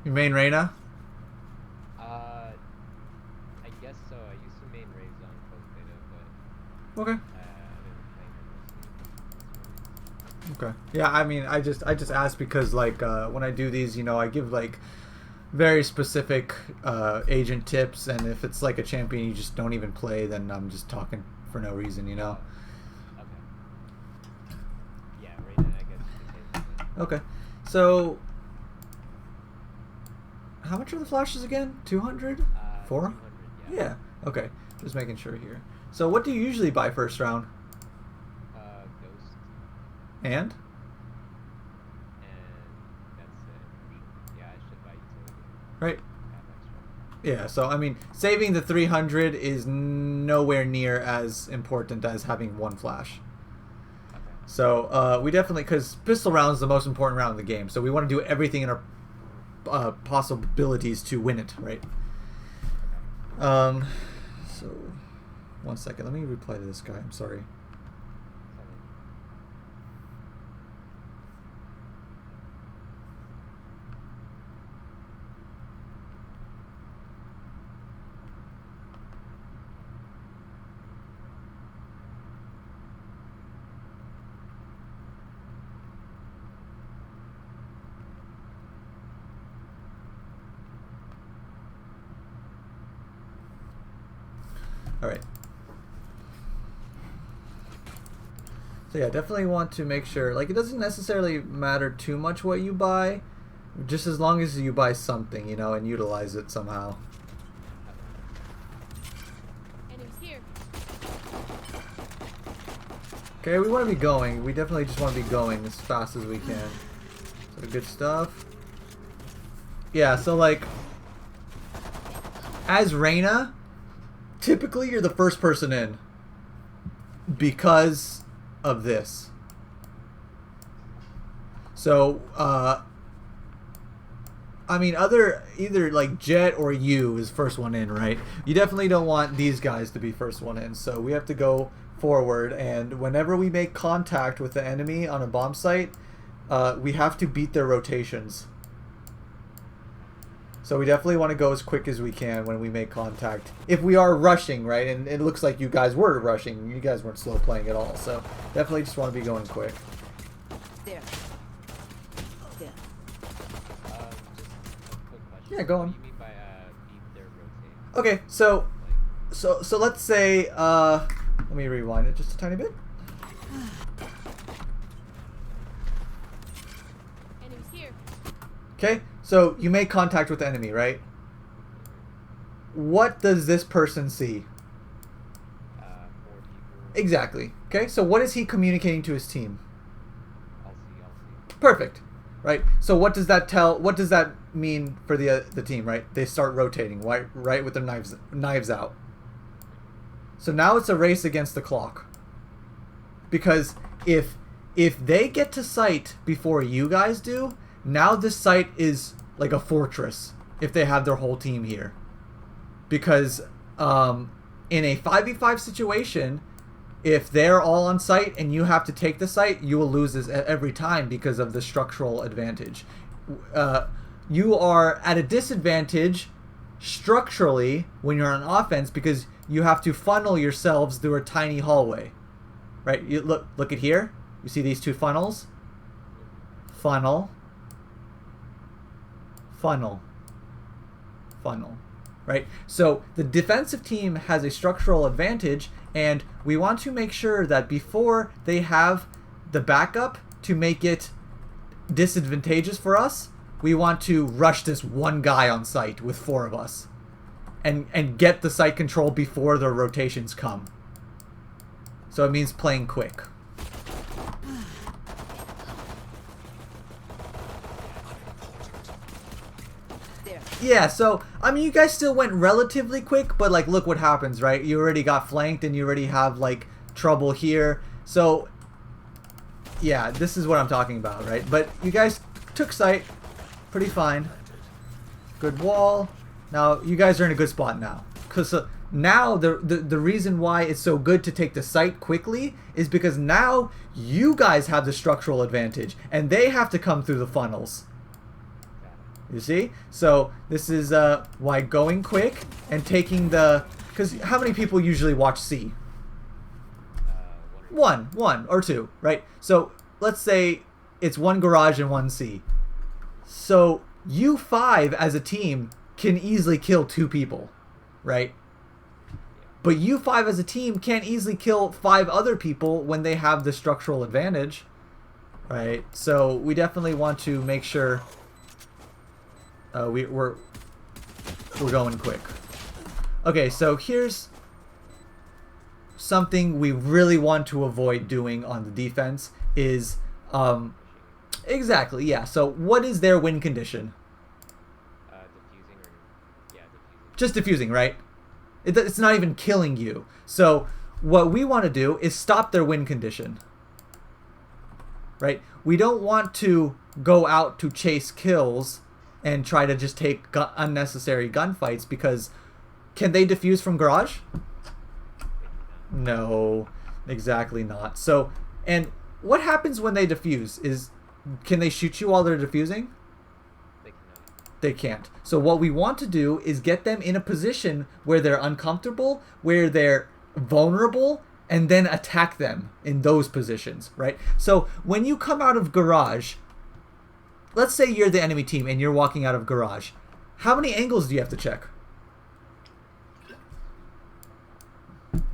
You main Reyna? I guess so. I used to main Rays on post beta, but Okay. I've been playing her mostly this release. Okay. Yeah, I mean, I just asked because like when I do these, I give like very specific agent tips, and if it's like a champion you just don't even play, then I'm just talking for no reason. Oh, okay. Yeah, Reyna, I guess you could say is good. Okay. So, how much are the flashes again? 200? 4? 200, yeah. Yeah. Okay. Just making sure here. So, what do you usually buy first round? Ghost, And? and that's it. Yeah, I should buy utility. Right. Have extra. Yeah, so I mean, saving the 300 is nowhere near as important as having one flash. Okay. So we definitely, because pistol round is the most important round of the game, so we want to do everything in our possibilities to win it, right? Okay. So, one second, let me reply to this guy. I'm sorry. Seven. All right. So yeah, definitely want to make sure, like, it doesn't necessarily matter too much what you buy, just as long as you buy something, and utilize it somehow. Okay. Enemies here. Okay, we want to be going. We definitely just want to be going as fast as we can. So good stuff. Yeah, so like, as Reyna, typically you're the first person in because of this. So, I mean, either like Jet or you is first one in, right? You definitely don't want these guys to be first one in, so we have to go forward, and whenever we make contact with the enemy on a bomb site, we have to beat their rotations. So we definitely want to go as quick as we can when we make contact. If we are rushing, right? And it looks like you guys were rushing. You guys weren't slow playing at all. So definitely just want to be going quick. There. There. Just a quick question. Yeah, go What on. do you mean by beat their rotate? Okay, so Like, so let's say let me rewind it just a tiny bit. Enemies here. Okay, so you make contact with the enemy, right? What does this person see? 4 people. Exactly. Okay, so what is he communicating to his team? I'll see. Perfect. Right. So what does that tell? What does that mean for the team? Right. They start rotating. Right, with their knives out. So now it's a race against the clock. Because if they get to site before you guys do, now this site is like a fortress if they have their whole team here. Because in a 5v5 situation, if they're all on site and you have to take the site, you will lose this every time because of the structural advantage. You are at a disadvantage structurally when you're on offense because you have to funnel yourselves through a tiny hallway. Right? You look at here. You see these two funnels? Funnel. Funnel. Funnel. Right? So the defensive team has a structural advantage, and we want to make sure that before they have the backup to make it disadvantageous for us, we want to rush this one guy on site with 4 of us and get the site control before the rotations come. So it means playing quick. There. Yeah, so, I mean, you guys still went relatively quick, but, like, look what happens, right? You already got flanked, and you already have, like, trouble here. So, yeah, this is what I'm talking about, right? But you guys took sight pretty fine. Good wall. Now, you guys are in a good spot now. Because now, the reason why it's so good to take the site quickly is because now you guys have the structural advantage, and they have to come through the funnels. You see? So this is why going quick and taking the... Because how many people usually watch C? One or two, right? So let's say it's one garage and one C. So you 5 as a team can easily kill 2 people, right? But you 5 as a team can't easily kill 5 other people when they have the structural advantage, right? So we definitely want to make sure we're going quick. Okay, so here's something we really want to avoid doing on the defense is exactly, yeah. So what is their win condition? Diffusing or diffusing. Just diffusing, right? It's not even killing you. So what we want to do is stop their win condition. Right? We don't want to go out to chase kills and try to just take unnecessary gunfights because can they defuse from garage? No, exactly not. So, and what happens when they defuse is, can they shoot you while they're defusing? They cannot. They can't. So what we want to do is get them in a position where they're uncomfortable, where they're vulnerable, and then attack them in those positions, right? So when you come out of garage, let's say you're the enemy team and you're walking out of garage. How many angles do you have to check? 3?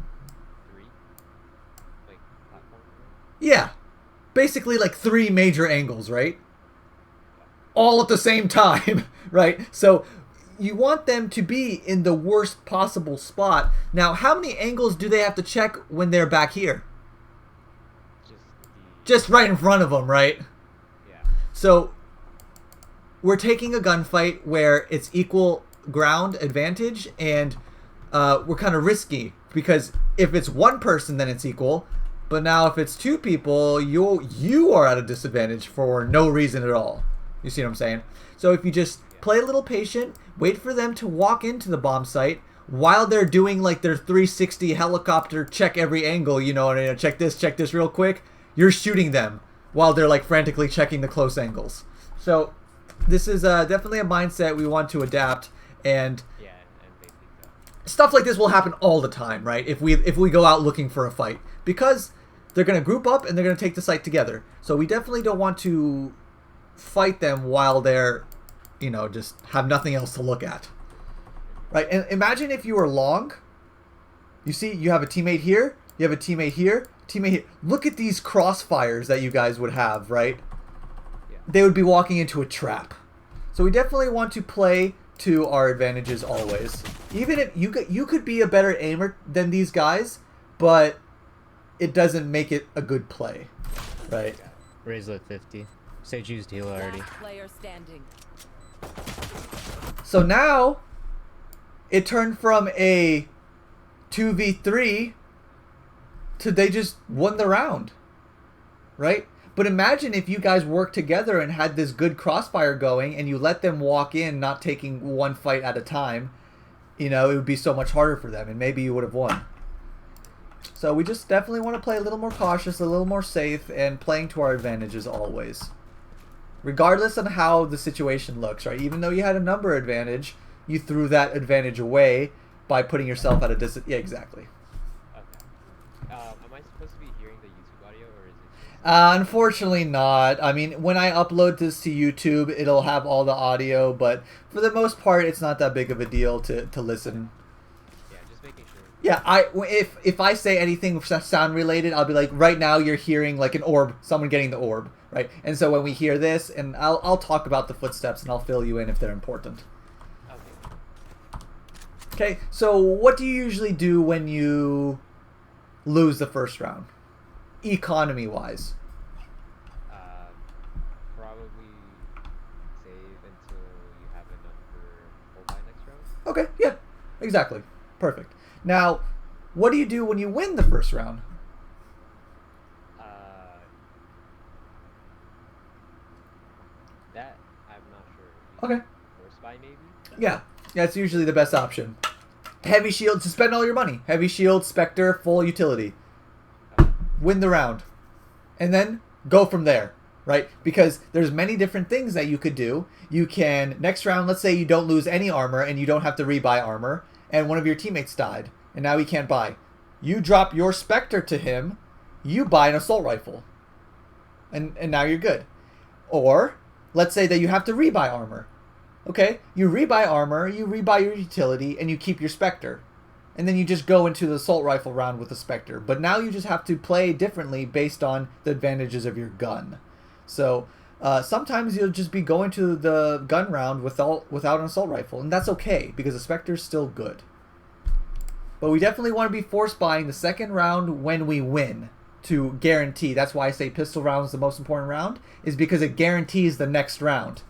Like platform? Yeah. Basically like 3 major angles, right? All at the same time, right? So you want them to be in the worst possible spot. Now, how many angles do they have to check when they're back here? Just right in front of them, right? Yeah. So we're taking a gunfight where it's equal ground advantage, and we're kind of risky because if it's one person, then it's equal. But now if it's 2 people, you are at a disadvantage for no reason at all. You see what I'm saying? So if you just play a little patient, wait for them to walk into the bomb site while they're doing like their 360 helicopter check every angle, you know, check this real quick. You're shooting them while they're like frantically checking the close angles. So this is definitely a mindset we want to adapt, and Yeah, and basically stuff like this will happen all the time, right? If we go out looking for a fight, because they're going to group up and they're going to take the site together. So we definitely don't want to fight them while they're, you know, just have nothing else to look at. Right? And imagine if you were long. You see, you have a teammate here, you have a teammate here, teammate here. Look at these crossfires that you guys would have, right? Yeah. They would be walking into a trap. So we definitely want to play to our advantages always. Even if you could be a better aimer than these guys, but it doesn't make it a good play, right? Raise at 50. Sage used heal already. Last player standing. So now it turned from a 2v3 to they just won the round, right? But imagine if you guys worked together and had this good crossfire going and you let them walk in, not taking one fight at a time. You know, it would be so much harder for them, and maybe you would have won. So we just definitely want to play a little more cautious, a little more safe, and playing to our advantages always. Regardless of how the situation looks, right? Even though you had a number advantage, you threw that advantage away by putting yourself at a yeah, exactly. Okay. Am I supposed to be hearing the YouTube audio, or is it? Unfortunately not. I mean, when I upload this to YouTube, it'll have all the audio, but for the most part, it's not that big of a deal to listen. Yeah, just making sure. Yeah, if I say anything sound related, I'll be like, right now you're hearing like an orb, someone getting the orb, right? And so when we hear this, and I'll talk about the footsteps and I'll fill you in if they're important. Okay. Okay, so what do you usually do when you lose the first round, economy-wise? Probably save until you have enough for full buy next round. Okay, yeah, exactly. Perfect. Now, what do you do when you win the first round? That I'm not sure. Okay. Force buy maybe. Yeah, that's usually the best option. Heavy shield, to spend all your money. Heavy shield, Spectre, full utility. Win the round. And then go from there, right? Because there's many different things that you could do. You can, next round, let's say you don't lose any armor and you don't have to rebuy armor, and one of your teammates died, and now he can't buy. You drop your Spectre to him, you buy an assault rifle, and now you're good. Or, let's say that you have to rebuy armor. Okay, you rebuy armor, you rebuy your utility, and you keep your Spectre. And then you just go into the assault rifle round with the Spectre. But now you just have to play differently based on the advantages of your gun. So sometimes you'll just be going to the gun round without an assault rifle. And that's okay, because the Spectre's still good. But we definitely want to be force buying the second round when we win to guarantee. That's why I say pistol round is the most important round, is because it guarantees the next round.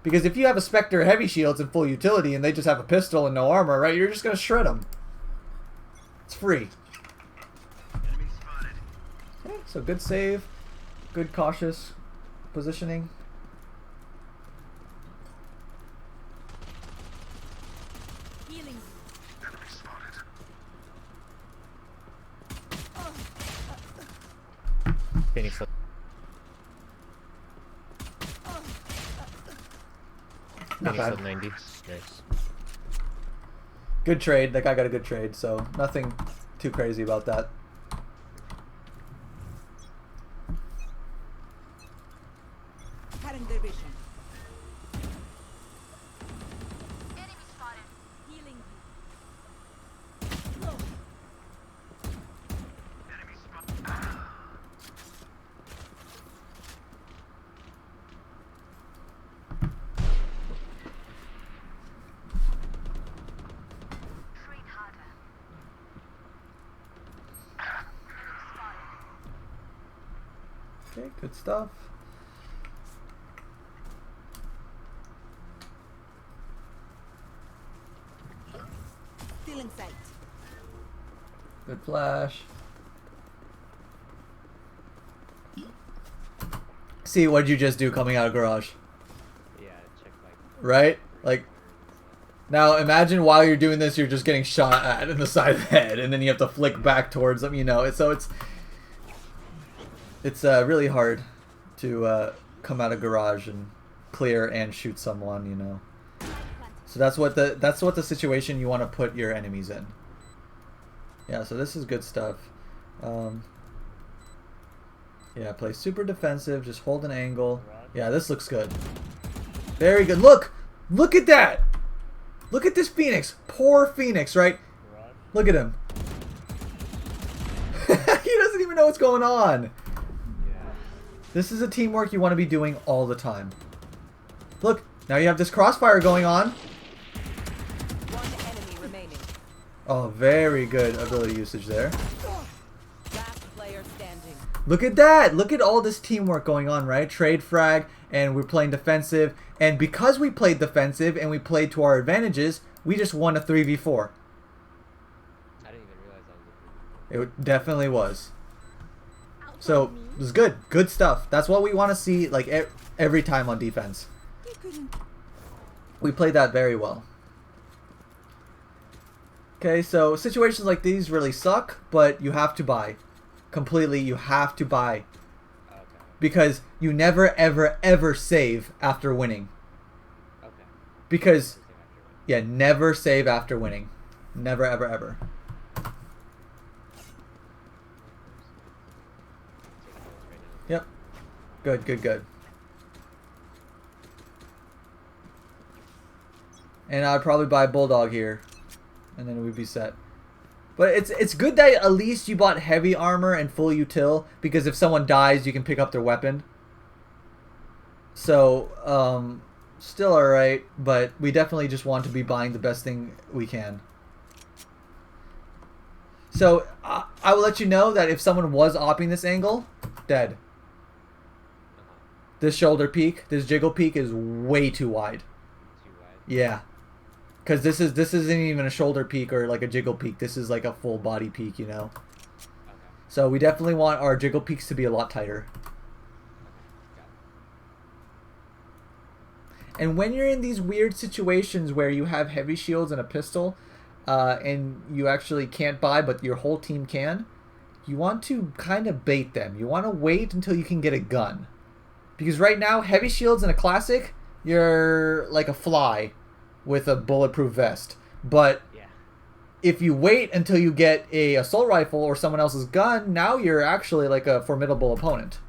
Because if you have a Spectre heavy shields and full utility and they just have a pistol and no armor, right, you're just going to shred them. It's free. Okay, so good save. Good cautious positioning. Healing. Phoenix. Not Phoenix bad. at 90. Nice. Good trade. That guy got a good trade, so nothing too crazy about that. Cutting their vision. Enemy spotted. Healing you. Okay, good stuff. Still in sight. Good flash. See, what did you just do coming out of garage? Yeah, check like. Right? Like, now imagine while you're doing this, you're just getting shot at in the side of the head, and then you have to flick back towards them, you know. So it's really hard to come out of garage and clear and shoot someone, you know. So that's what the situation you want to put your enemies in. Yeah, so this is good stuff. Yeah, play super defensive, just hold an angle. Yeah, this looks good. Very good. Look at that. Look at this Phoenix. Poor Phoenix, right? Look at him. He doesn't even know what's going on. This is a teamwork you want to be doing all the time. Look, now you have this crossfire going on. One enemy remaining. Oh, very good ability usage there. Last player standing. Look at that. Look at all this teamwork going on, right? Trade frag, and we're playing defensive. And because we played defensive and we played to our advantages, we just won a 3v4. I didn't even realize I was It definitely was. So, it was good. Good stuff. That's what we want to see like every time on defense. You couldn't. We played that very well. Okay, so situations like these really suck, but you have to buy. Completely, you have to buy. Okay. Because you never, ever, ever save after winning. Okay. Because, Save after it. yeah, never save after winning. Never, ever, ever. Taking notes right now. Yep. Good, good, good. And I'd probably buy Bulldog here. And then we'd be set. But it's good that at least you bought heavy armor and full util, because if someone dies, you can pick up their weapon. So, still alright, but we definitely just want to be buying the best thing we can. So, I will let you know that if someone was opping this angle, dead. This shoulder peak, this jiggle peak is way too wide. Too wide. Yeah. Because this isn't even a shoulder peak or like a jiggle peak. This is like a full body peak, you know. Okay. So we definitely want our jiggle peaks to be a lot tighter. Got it. And when you're in these weird situations where you have heavy shields and a pistol, and you actually can't buy, but your whole team can, you want to kind of bait them. You want to wait until you can get a gun. Because right now, heavy shields in a classic, you're like a fly with a bulletproof vest. But Yeah. if you wait until you get a assault rifle or someone else's gun, now you're actually like a formidable opponent.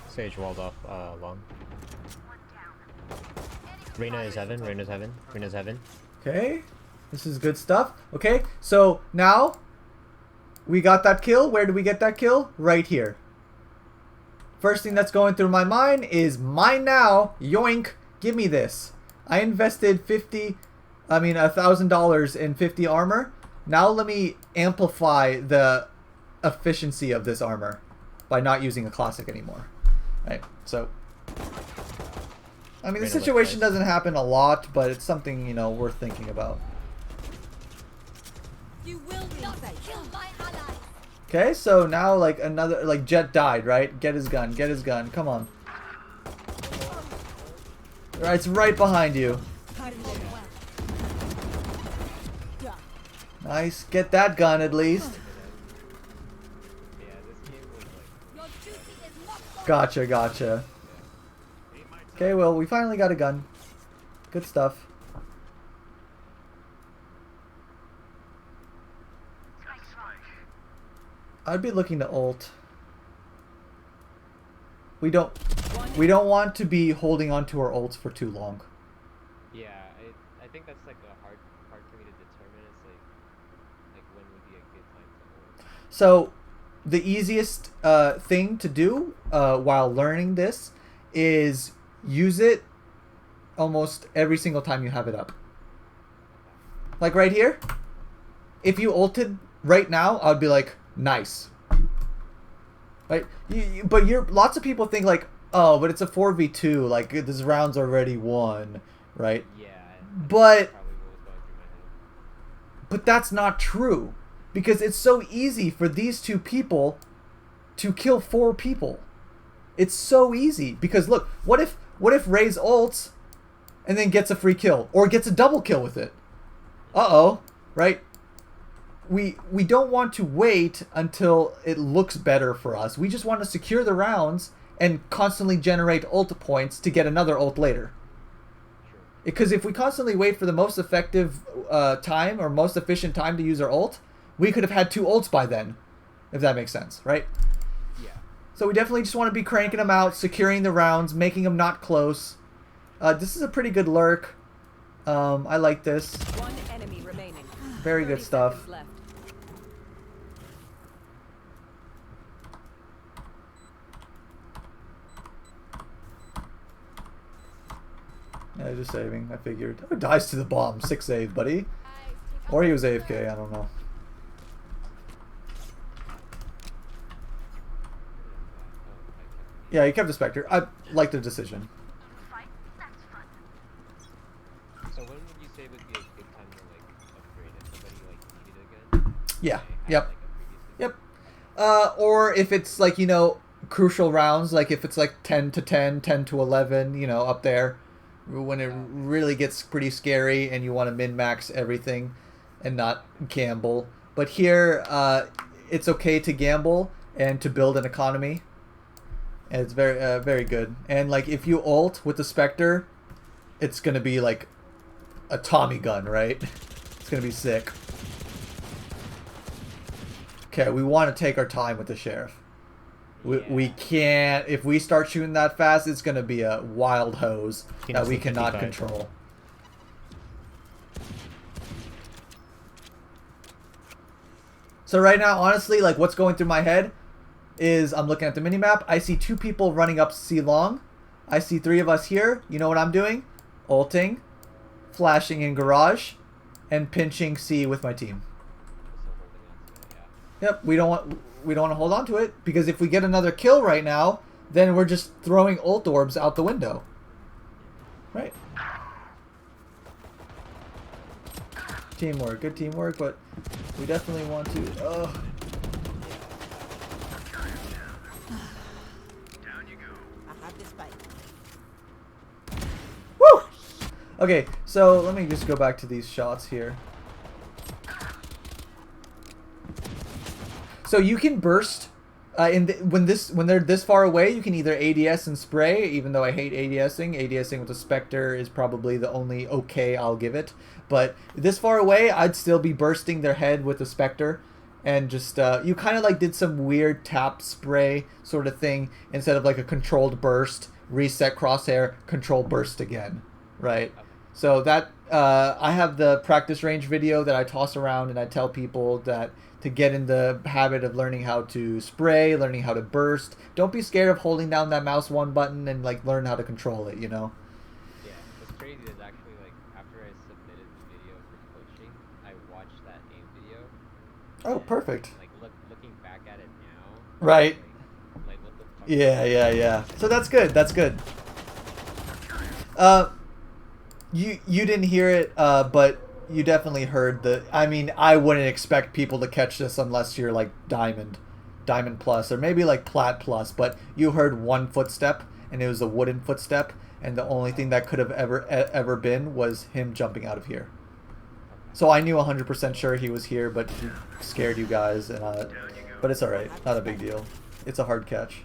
Sage walled off long. Reyna is heaven. Reyna's heaven. Reyna's heaven. Okay, this is good stuff. Okay, so now we got that kill. Where did we get that kill? Right here. First thing that's going through my mind is mine now. Yoink, give me this. I invested $1,000 in 50 armor. Now let me amplify the efficiency of this armor by not using a classic anymore. Right, so I mean, the situation doesn't happen a lot, but it's something, you know, worth thinking about. You will not kill my ally. Okay, so now like another like Jet died, right? Get his gun, get his gun. Come on. Alright, it's right behind you. Nice. Get that gun at least. Yeah, this game was like. Your duty is not over. Gotcha, gotcha. Okay, well, we finally got a gun. Good stuff. I'd be looking to ult. We don't want to be holding on to our ults for too long. Yeah, I think that's like a hard for me to determine. It's like when would be a good time to hold. So, the easiest thing to do while learning this is use it almost every single time you have it up. Like right here, if you ulted right now, I'd be like, nice. Right? But lots of people think like, oh, but it's a 4v2, like this round's already won, right? Yeah. But Probably what was going through my head. But that's not true, because it's so easy for these two people to kill 4 people. It's so easy because look, what if Rey's ults and then gets a free kill or gets a double kill with it? Uh-oh, right? We don't want to wait until it looks better for us. We just want to secure the rounds and constantly generate ult points to get another ult later. True. Because if we constantly wait for the most effective time or most efficient time to use our ult, we could have had 2 ults by then, if that makes sense, right? Yeah. So we definitely just want to be cranking them out, securing the rounds, making them not close. This is a pretty good lurk. I like this. One enemy remaining. Very good 30 stuff. seconds left. Yeah, just saving. I figured. Oh, dies to the bomb. 6 save, buddy. Or he was AFK. I don't know. Yeah, he kept the Spectre. I like the decision. So when would you say would be a good time to like upgrade if somebody like needed a gun? Yeah. Had, Yep. like, a previous Yep. Or if it's like, you know, crucial rounds, like if it's like 10 to 10, 10 to 11, you know, up there, when it really gets pretty scary and you want to min-max everything and not gamble. But here, it's okay to gamble and to build an economy. And it's very, very good. And like if you ult with the Spectre, it's going to be like a Tommy gun, right? It's going to be sick. Okay, we want to take our time with the Sheriff. We can't... If we start shooting that fast, it's going to be a wild hose that we cannot control. So right now, honestly, like what's going through my head is I'm looking at the minimap. I see 2 people running up C long. I see 3 of us here. You know what I'm doing? Ulting, flashing in garage, and pinching C with my team. Yep, we don't want to hold on to it because if we get another kill right now, then we're just throwing ult orbs out the window. Right? Teamwork, good teamwork, but we definitely want to. Ugh. I have this bite. Woo! Okay, so let me just go back to these shots here. So you can burst when they're this far away. You can either ADS and spray. Even though I hate ADSing with a Spectre is probably the only okay I'll give it. But this far away, I'd still be bursting their head with a Spectre, and just you kind of like did some weird tap spray sort of thing instead of like a controlled burst, reset crosshair, control burst again, right? So that I have the practice range video that I toss around, and I tell people that to get in the habit of learning how to spray, learning how to burst. Don't be scared of holding down that mouse one button and like learn how to control it, you know? Yeah, what's crazy is actually like after I submitted the video for coaching, I watched that aim video. Oh, And, perfect. like looking back at it now. Right. Like what the fuck? Yeah. So that's good. That's good. You didn't hear it, but you definitely heard the. I mean, I wouldn't expect people to catch this unless you're like diamond plus, or maybe like plat plus. But you heard one footstep, and it was a wooden footstep, and the only thing that could have ever been was him jumping out of here. So I knew 100% sure he was here, but he scared you guys, and but it's all right. Not a big deal. It's a hard catch.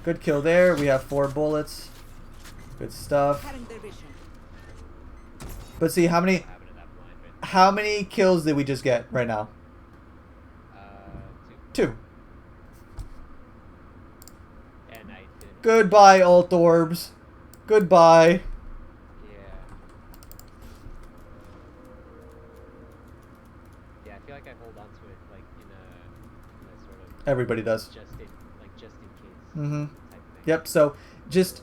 Good kill there. We have 4 bullets. Good stuff. Cutting their vision. But see, how many kills did we just get right now? 2. 2. And I didn't. Goodbye, ult orbs. Goodbye. Yeah. Yeah, I feel like I hold on to it like in a sort of Everybody does. just in case. Mm-hmm. Type thing. Yep. So just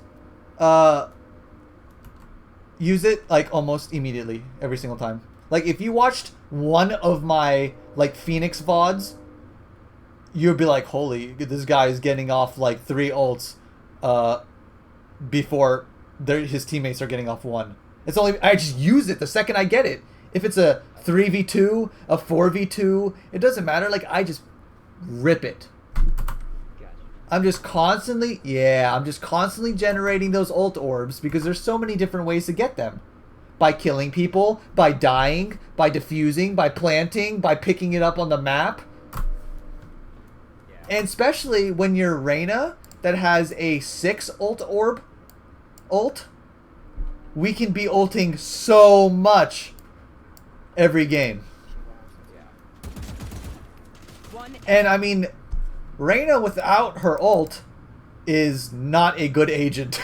use it like almost immediately every single time. Like if you watched one of my like Phoenix VODs, you'd be like, holy, this guy is getting off like 3 ults before his teammates are getting off 1. It's only I just use it the second I get it. If it's a 3v2, a 4v2, it doesn't matter. Like I just rip it. Gotcha. I'm just constantly generating those ult orbs because there's so many different ways to get them. By killing people, by dying, by defusing, by planting, by picking it up on the map. Yeah. And especially when you're Reyna that has a 6 ult orb ult, we can be ulting so much every game. Yeah. One And I mean, Reyna without her ult is not a good agent.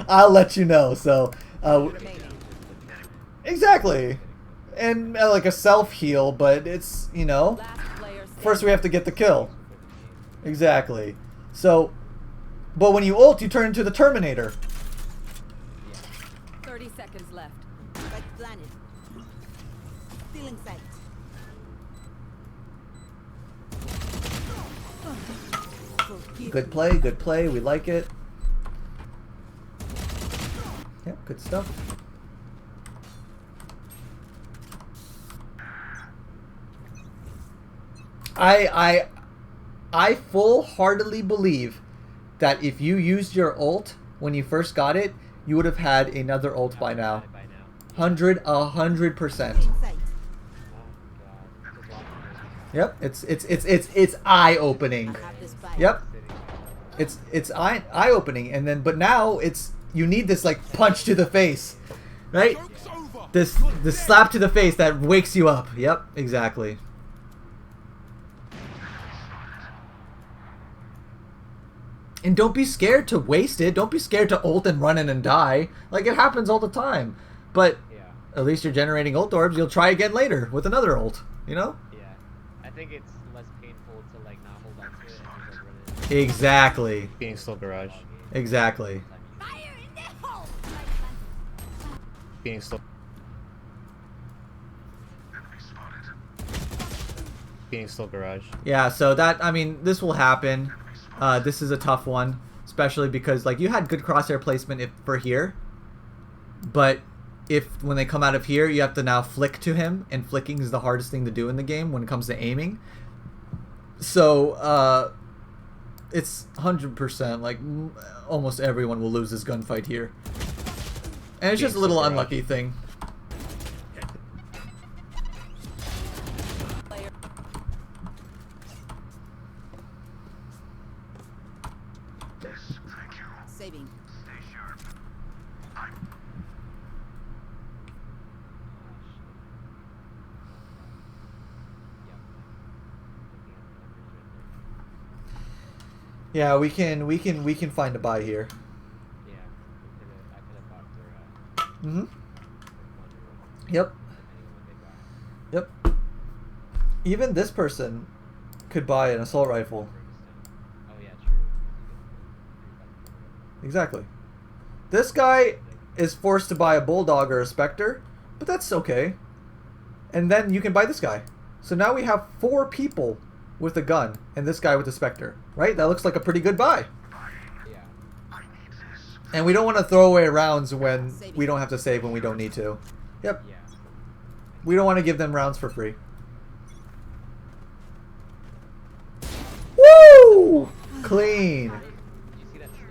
I'll let you know. So, remaining. exactly. And like a self-heal, but it's, you know, Last player standing. first we have to get the kill. Exactly. So, but when you ult, you turn into the Terminator. 30 seconds left. Spike planted. Stealing sight. Good play, good play. We like it. Yep, good stuff. I full-heartedly believe that if you used your ult when you first got it, you would have had another ult by now. 100%. Stealing sight. Yep, it's eye-opening. I have this spike. Yep, it's eye-opening, and then but now it's you need this like punch to the face, right? This slap to the face that wakes you up. Yep, exactly. And don't be scared to waste it. Don't be scared to ult and run in and die. Like, it happens all the time. But Yeah. at least you're generating ult orbs. You'll try again later with another ult. You know? Yeah. I think it's less painful to like not hold on to it and just like run it. Exactly. Being still garage. Exactly. Fire in the hole. Being still. Being still garage. Yeah, so that, I mean, this will happen. This is a tough one. Especially because, like, you had good crosshair placement for here. But if, when they come out of here, you have to now flick to him. And flicking is the hardest thing to do in the game when it comes to aiming. So, it's 100%, like, almost everyone will lose this gunfight here. And it's just a little unlucky thing. Saving. Yeah, we can find a buy here. Yeah, I could have bought their Mm-hmm. one Yep. depending on what they got. Yep. Even this person could buy an assault rifle. Oh yeah, true. Exactly. This guy is forced to buy a bulldog or a specter, but that's okay. And then you can buy this guy. So now we have 4 people with a gun and this guy with a specter, right? That looks like a pretty good buy. Yeah. And we don't want to throw away rounds when we don't have to save when we don't need to. Yep. Yeah. We don't want to give them rounds for free. Woo! Clean. You see that sniper?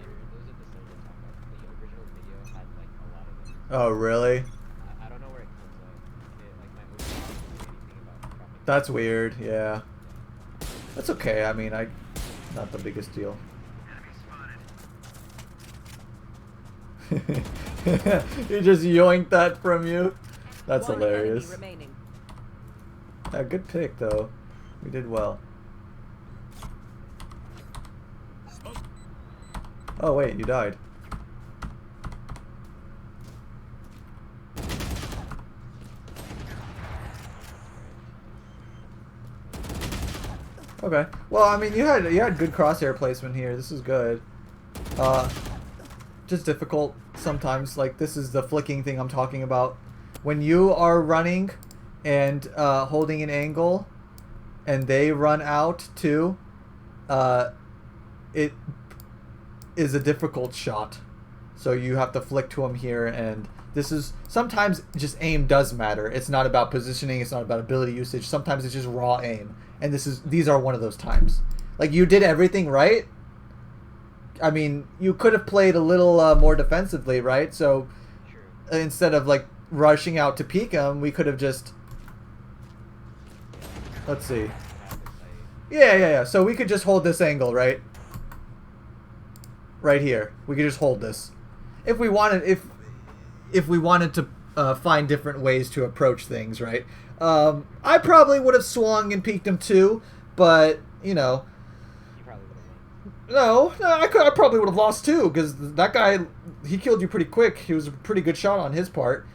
Those are the snipers I'm talking about. The original video had like a lot of them. Oh, really? I don't know where it comes up. Like my OC didn't say anything about dropping. That's weird, yeah. That's okay, I mean, not the biggest deal. He just yoinked that from you? That's One hilarious. enemy remaining. Yeah, good pick, though. We did well. Oh, wait, you died. Okay. Well, I mean, you had good crosshair placement here. This is good. Just difficult sometimes. Like, this is the flicking thing I'm talking about. When you are running and holding an angle, and they run out too, it is a difficult shot. So you have to flick to them here, and this is sometimes just aim does matter. It's not about positioning. It's not about ability usage. Sometimes it's just raw aim, and these are one of those times. Like, you did everything right. I mean, you could have played a little more defensively, right? So True. instead of like rushing out to peek him, we could have just. Let's see. Yeah. So we could just hold this angle, right? Right here. We could just hold this. If we wanted, if we wanted to find different ways to approach things, right? I probably would have swung and peeked him too, but you know. You probably would have won. No, I probably would have lost too, because that guy, he killed you pretty quick. He was a pretty good shot on his part.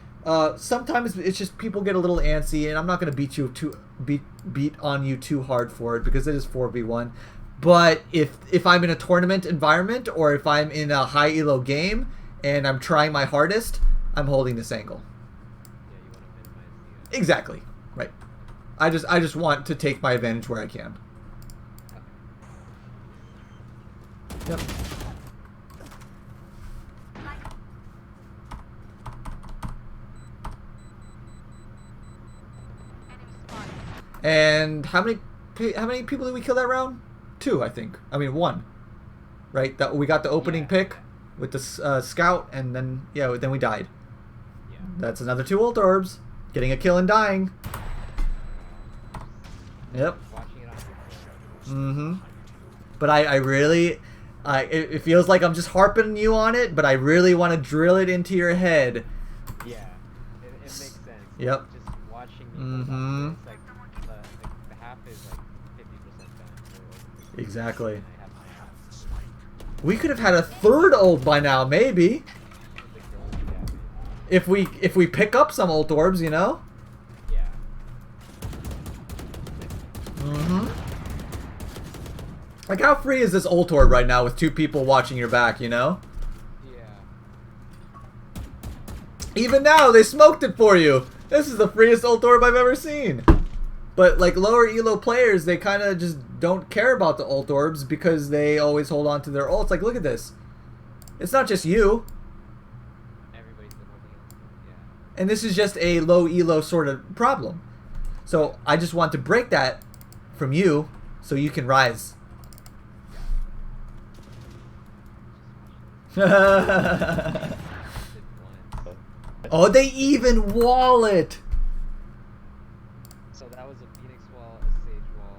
Sometimes it's just people get a little antsy, and I'm not going to beat on you too hard for it, because it is 4v1. But if I'm in a tournament environment, or if I'm in a high elo game and I'm trying my hardest, I'm holding this angle. Yeah, you want to minimize the. Exactly. Right. I just want to take my advantage where I can. Yep. And how many people did we kill that round? 2, I think. I mean 1. Right? That we got the opening pick with the scout, and then then we died. Yeah. That's another 2 ult orbs. Getting a kill and dying. Yep. Watching it on video. Mm-hmm. But I really, it feels like I'm just harping you on it, but I really want to drill it into your head. Yeah, it makes sense. Yep. Just watching me. Mm-hmm. It's like the half is like 50% done. Exactly. And I have my half. We could have had a 3rd ult by now, maybe. The goal, If we pick up some ult orbs, you know. yeah. Mm-hmm. Like, how free is this ult orb right now with 2 people watching your back, you know? Yeah. Even now, they smoked it for you. This is the freest ult orb I've ever seen. But, like, lower elo players, they kind of just don't care about the ult orbs because they always hold on to their ults. Like, look at this. It's not just you. Everybody's been holding it. Yeah. And this is just a low elo sort of problem. So, I just want to break that from you so you can rise. Oh, they even wall it. So that was a Phoenix wall, a Sage wall.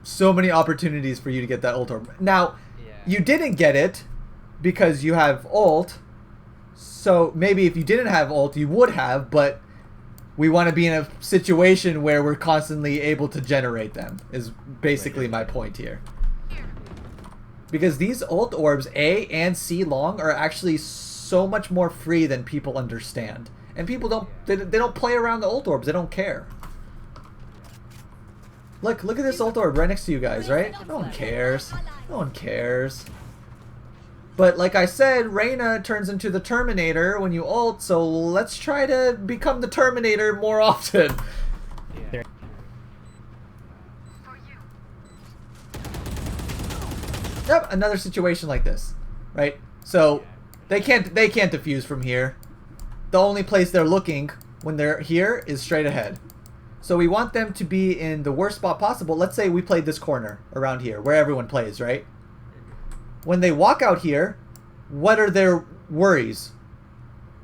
So many opportunities for you to get that ult orb. Now, Yeah. You didn't get it because you have ult. So maybe if you didn't have ult, you would have, but we want to be in a situation where we're constantly able to generate them, is basically my point here. Because these ult orbs, A and C long, are actually so much more free than people understand. And people don't, they don't play around the ult orbs, they don't care. Look at this ult orb right next to you guys, right? No one cares. No one cares. But like I said, Reyna turns into the Terminator when you ult, so let's try to become the Terminator more often. Yeah. Yep, another situation like this, right? So they can't defuse from here. The only place they're looking when they're here is straight ahead. So we want them to be in the worst spot possible. Let's say we played this corner around here where everyone plays, right? When they walk out here, what are their worries?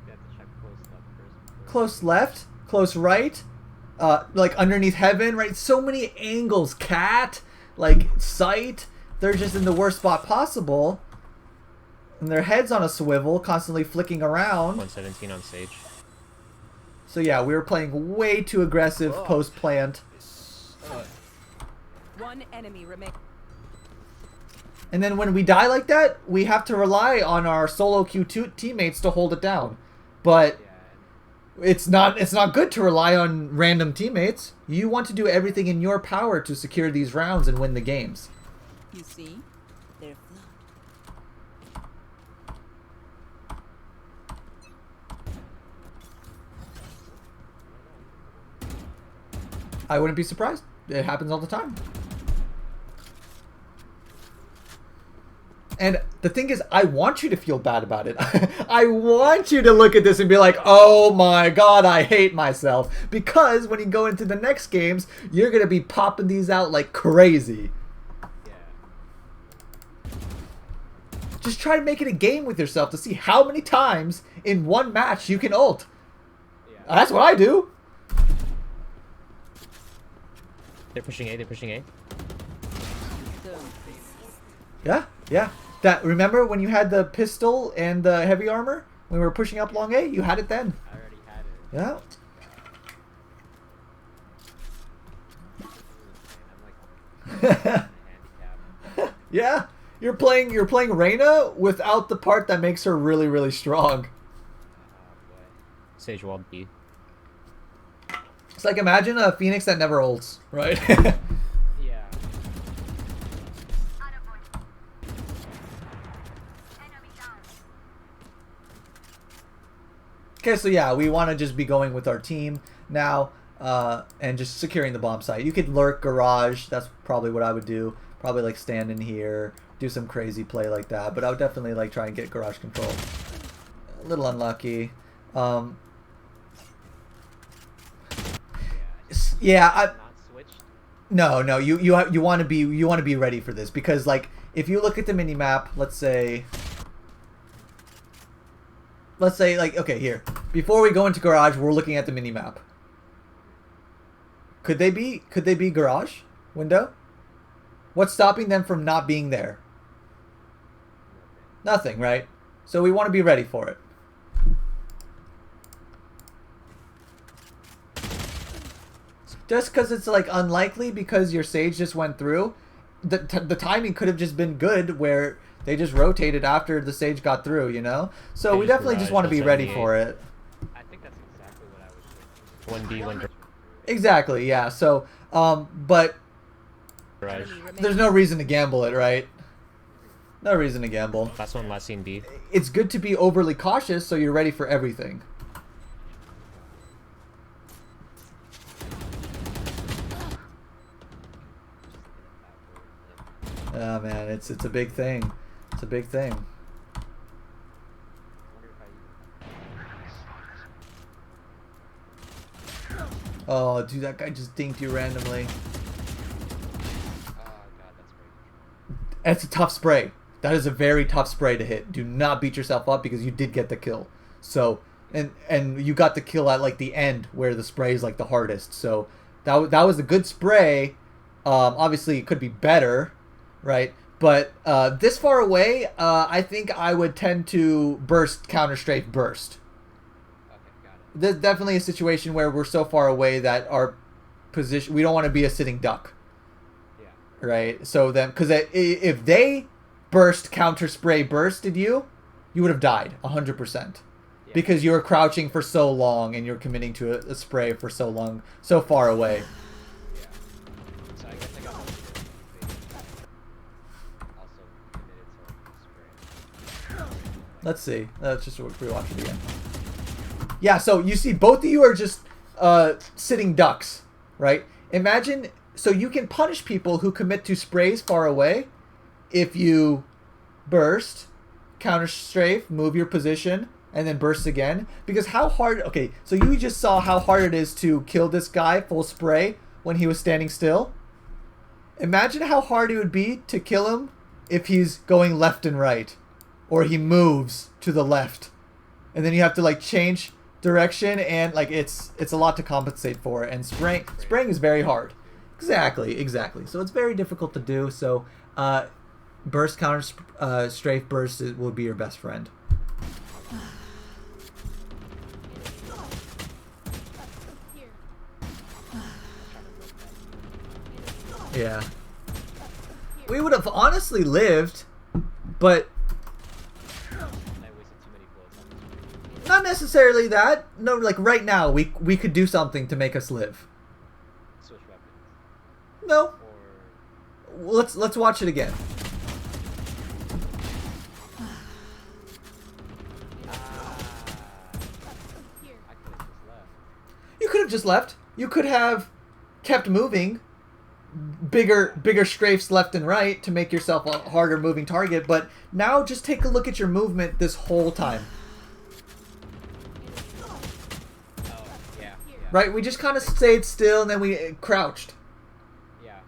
You have to check close left first. Close left, close right, like underneath heaven, right? So many angles, cat, like sight. They're just in the worst spot possible. And their head's on a swivel, constantly flicking around. 117 on stage. So yeah, we were playing way too aggressive post-plant. One enemy remains. And then when we die like that, we have to rely on our solo Q2 teammates to hold it down. But it's not good to rely on random teammates. You want to do everything in your power to secure these rounds and win the games. You see, they're flawed. I wouldn't be surprised. It happens all the time. And the thing is, I want you to feel bad about it. I want you to look at this and be like, oh my god, I hate myself. Because when you go into the next games, you're going to be popping these out like crazy. Just try to make it a game with yourself to see how many times in one match you can ult. That's what I do. They're pushing A, they're pushing A. Yeah, yeah. That, remember when you had the pistol and the heavy armor? When we were pushing up long A? You had it then. I already had it. Yeah. I'm like Yeah. You're playing Reyna without the part that makes her really, really strong. Stage wall B. It's like, imagine a Phoenix that never ults, right? yeah. Okay, so yeah, we want to just be going with our team now and just securing the bomb site. You could lurk garage. That's probably what I would do. Probably like stand in here, do some crazy play like that. But I would definitely like try and get garage control. A little unlucky. Yeah, no. You want to be ready for this, because like if you look at the mini map, let's say like, okay, here, before we go into garage, we're looking at the mini map. Could they be garage window? What's stopping them from not being there? Nothing, right? So we want to be ready for it. Just because it's like unlikely because your sage just went through, the timing could have just been good where they just rotated after the sage got through, you know? So we definitely just want to be ready for it. I think that's exactly what I was thinking. 1B, 1 Exactly, yeah. So, but garage. there's no reason to gamble it, right? No reason to gamble. Last one, last scene B. It's good to be overly cautious so you're ready for everything. Oh man, it's a big thing. It's a big thing. Oh, dude, that guy just dinked you randomly. Oh god, that's great. It's a tough spray. That is a very tough spray to hit. Do not beat yourself up because you did get the kill. So, and you got the kill at like the end where the spray is like the hardest. So that was a good spray. Obviously, it could be better, right? But this far away, I think I would tend to burst, counter strafe, burst. Okay, got it. There's definitely a situation where we're so far away that our position, we don't want to be a sitting duck. Yeah. Right? So then, because if they burst, counter spray, bursted you, you would have died 100%. Yeah. Because you were crouching for so long and you're committing to a spray for so long, so far away. Yeah. So I guess I got also committed to spray. Let's see. Let's just rewatch it again. Yeah, so you see both of you are just sitting ducks, right? Imagine, so you can punish people who commit to sprays far away if you burst, counter strafe, move your position, and then burst again. Because how hard, okay, so you just saw how hard it is to kill this guy full spray when he was standing still. Imagine how hard it would be to kill him if he's going left and right, or he moves to the left, and then you have to like change direction, and like it's a lot to compensate for. And spraying is very hard. Exactly. So it's very difficult to do. So burst, counter strafe, burst would be your best friend. Yeah. We would have honestly lived, but I wasted too many bullets on this. not necessarily that. No, like right now, we could do something to make us live. Switch weapons. No, Or let's watch it again. I could have just left. You could have just left. You could have kept moving, bigger strafes left and right to make yourself a harder moving target. But now just take a look at your movement this whole time. Oh, yeah. Right? We just kind of stayed still and then we crouched. Yeah.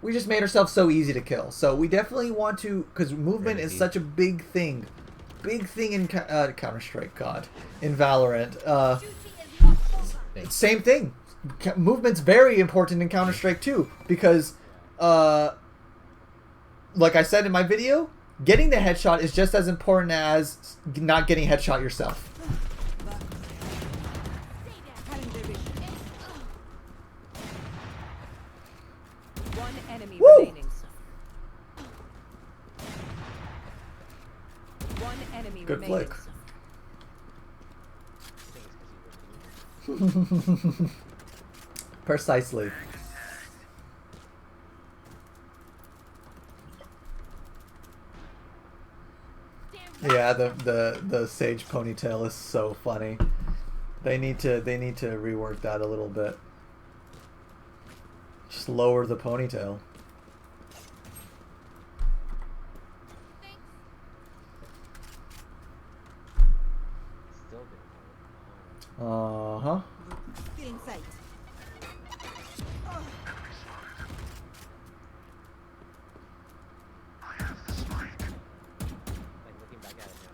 We just made ourselves so easy to kill. So we definitely want to, because movement is such a big thing. Big thing in Counter-Strike, God. In Valorant. Same thing. Movement's very important in Counter-Strike too, because, like I said in my video, getting the headshot is just as important as not getting headshot yourself. One enemy Woo! remaining. One enemy Good remaining. flick. I think it's because he was Precisely. Yeah, the Sage ponytail is so funny. They need to rework that a little bit. Just lower the ponytail. still didn't know. Uh-huh. Still in sight. Like looking back at it now,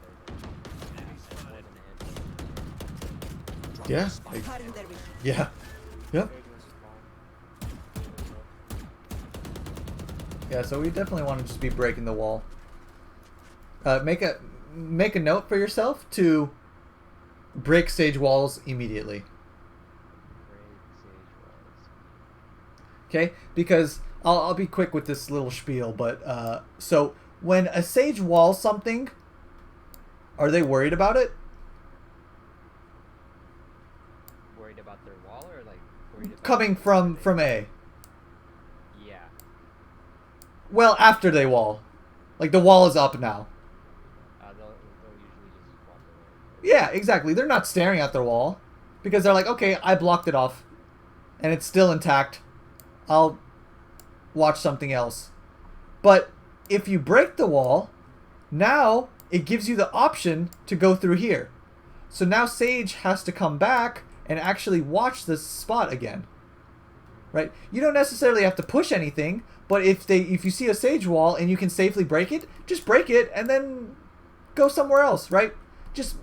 there's like more than a hit. Yeah. Cutting their vision. Yeah. Yep. Yeah, so we definitely want to just be breaking the wall. Make a note for yourself to break Sage walls immediately. Okay? Because I'll be quick with this little spiel, but so when a Sage walls something, are they worried about it? Worried about their wall or like worried about Coming from A. Yeah. Well, after they wall. Like the wall is up now. They'll usually just walk away. Yeah, exactly. They're not staring at their wall because they're like, okay, I blocked it off and it's still intact. I'll watch something else. But if you break the wall, now it gives you the option to go through here. So now Sage has to come back and actually watch this spot again. Right? You don't necessarily have to push anything, but if you see a Sage wall and you can safely break it, just break it and then go somewhere else, right? Just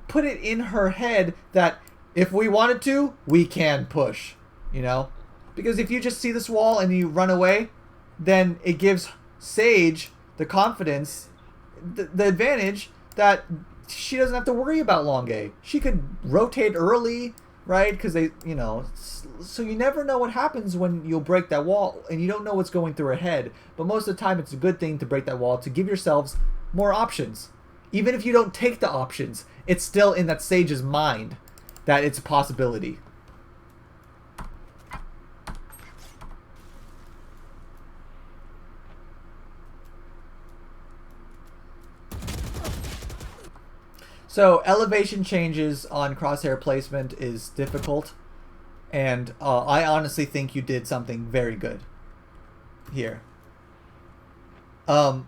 put it in her head that if we wanted to, we can push, you know? Because if you just see this wall and you run away, then it gives Sage the confidence, the advantage that she doesn't have to worry about long A. She could rotate early, right? Because they, you know, so you never know what happens when you'll break that wall, and you don't know what's going through her head. But most of the time, it's a good thing to break that wall to give yourselves more options. Even if you don't take the options, it's still in that Sage's mind that it's a possibility. So elevation changes on crosshair placement is difficult, and I honestly think you did something very good here. Well,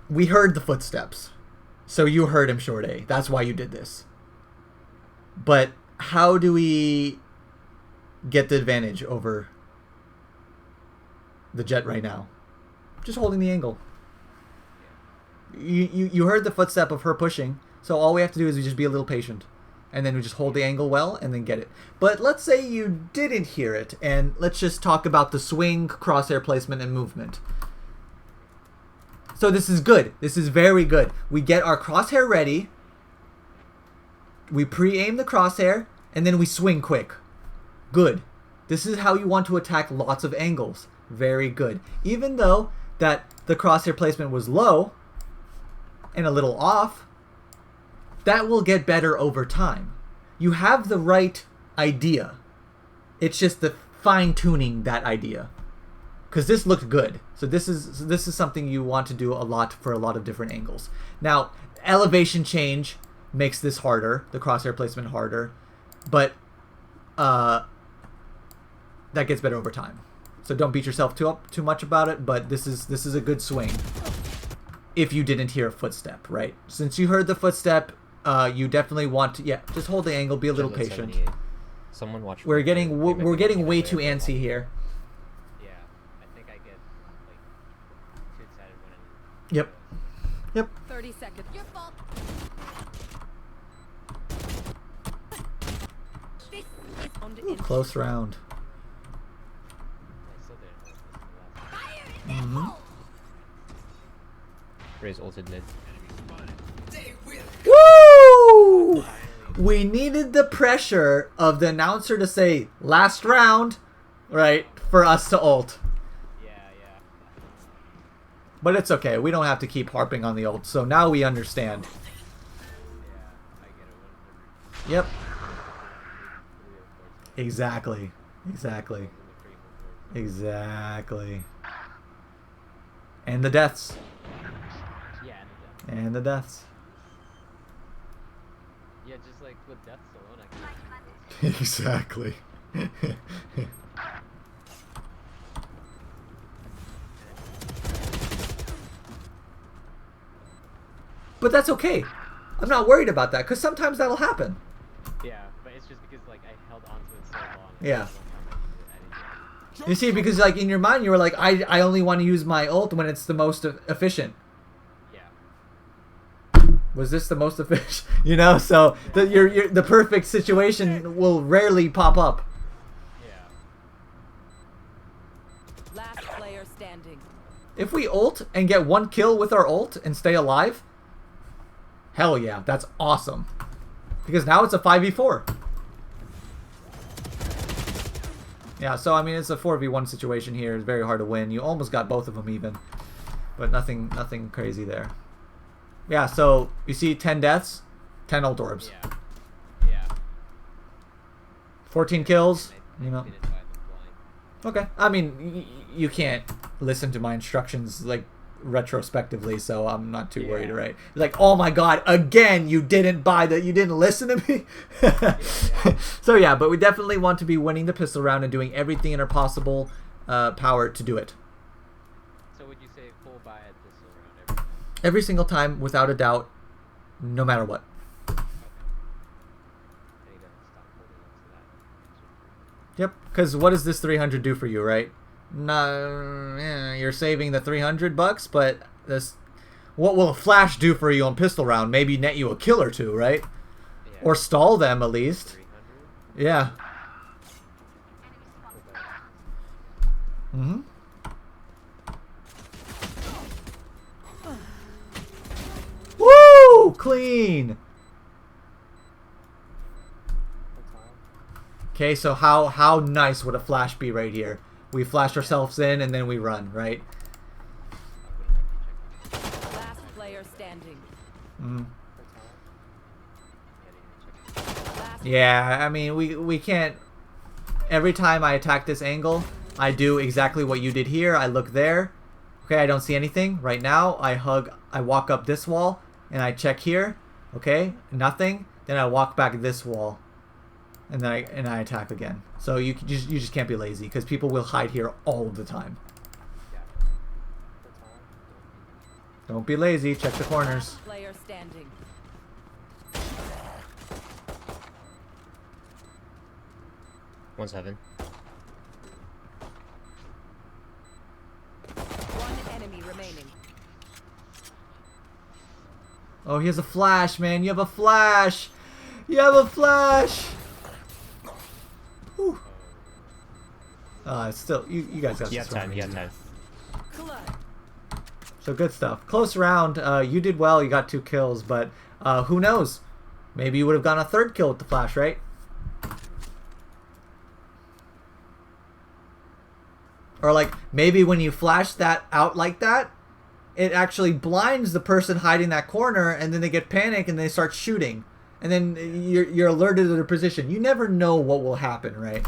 we heard the footsteps, so you heard him short A. That's why you did this. But how do we get the advantage over the Jet right now? Just holding the angle. You heard the footstep of her pushing, so all we have to do is we just be a little patient, and then we just hold the angle well and then get it. But let's say you didn't hear it, and let's just talk about the swing, crosshair placement, and movement. So this is good. This is very good. We get our crosshair ready, we pre-aim the crosshair, and then we swing quick. Good. This is how you want to attack lots of angles. Very good. Even though that the crosshair placement was low and a little off, that will get better over time. You have the right idea. It's just the fine-tuning that idea. Because this looked good. So this is something you want to do a lot for a lot of different angles. Now, elevation change makes this harder, the crosshair placement harder, but that gets better over time. So don't beat yourself too much about it, but this is a good swing. If you didn't hear a footstep, right? Since you heard the footstep, you definitely want to, just hold the angle, be a little patient. Someone watch. We're getting way too antsy here. Yeah, I think I get like too excited when. Yep. 30 seconds. Your fault. This is on the Ooh, close round. I still didn't. fire in the hole. Ray's ulted mid. Woo! We needed the pressure of the announcer to say last round, right, for us to ult. Yeah. But it's okay. We don't have to keep harping on the ult. So now we understand. Yeah, I get it. Yep. Exactly. And the deaths. Yeah, And the deaths. yeah, just like with deaths alone, I can. Exactly. But that's okay. I'm not worried about that, because sometimes that'll happen. Yeah, but it's just because like I held on to it so long. Yeah. I You see, because like in your mind, you were like, I only want to use my ult when it's the most efficient. Yeah. Was this the most efficient? You know, so the perfect situation will rarely pop up. Yeah. Last player standing. If we ult and get one kill with our ult and stay alive, hell yeah, that's awesome. Because now it's a 5v4. Yeah, so I mean it's a 4v1 situation here. It's very hard to win. You almost got both of them even, but nothing crazy there. Yeah, so you see 10 deaths, 10 ult orbs. Yeah. 14 kills, I you know. didn't buy the blind. Okay. I mean, you can't listen to my instructions like retrospectively, so I'm not too worried, Yeah. right? Like, oh my god, again, you didn't listen to me. So yeah, but we definitely want to be winning the pistol round and doing everything in our possible power to do it. So would you say full buy at this round every time? Every single time, without a doubt, no matter what. Okay. I need to stop holding on to that. Yep. Because what does this 300 do for you, right? No, you're saving the $300, but this, what will a flash do for you on pistol round? Maybe net you a kill or two, right? Yeah. Or stall them at least. 300? Yeah. Mm-hmm. Woo! Clean! Okay, so how nice would a flash be right here? We flash ourselves in and then we run, right? Last player standing. Mm. Last Yeah, I mean, we can't... Every time I attack this angle, I do exactly what you did here. I look there. Okay, I don't see anything. Right now, I walk up this wall, and I check here. Okay, nothing. Then I walk back this wall, and then I attack again. So you just can't be lazy, because people will hide here all the time. Don't be lazy. Check the corners. player standing. 1-7. One enemy remaining. Oh, he has a flash, man. You have a flash. You have a flash. Whew. Still, you guys got You got some strong 10. You got reasons. 10. Clutch. So good stuff. Close round. You did well. You got 2 kills, but who knows? Maybe you would have gotten a 3rd kill with the flash, right? Or like maybe when you flash that out like that, it actually blinds the person hiding that corner, and then they get panicked and they start shooting, and then you're alerted to their position. You never know what will happen, right?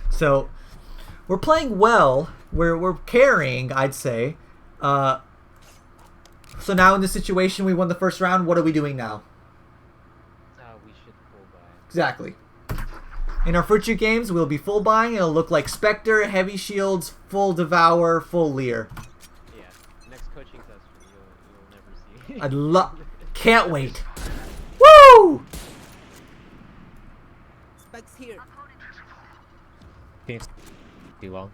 So we're playing well. We're carrying, I'd say. So now in this situation, we won the 1st round. What are we doing now? We should full buy. Exactly. In our Fruit Shoot games, we'll be full buying. It'll look like Spectre, Heavy Shields, full Devour, full Leer. Yeah. Next coaching test, you'll never see. I'd love. Can't wait. Woo! Spikes here. Phoenix do well.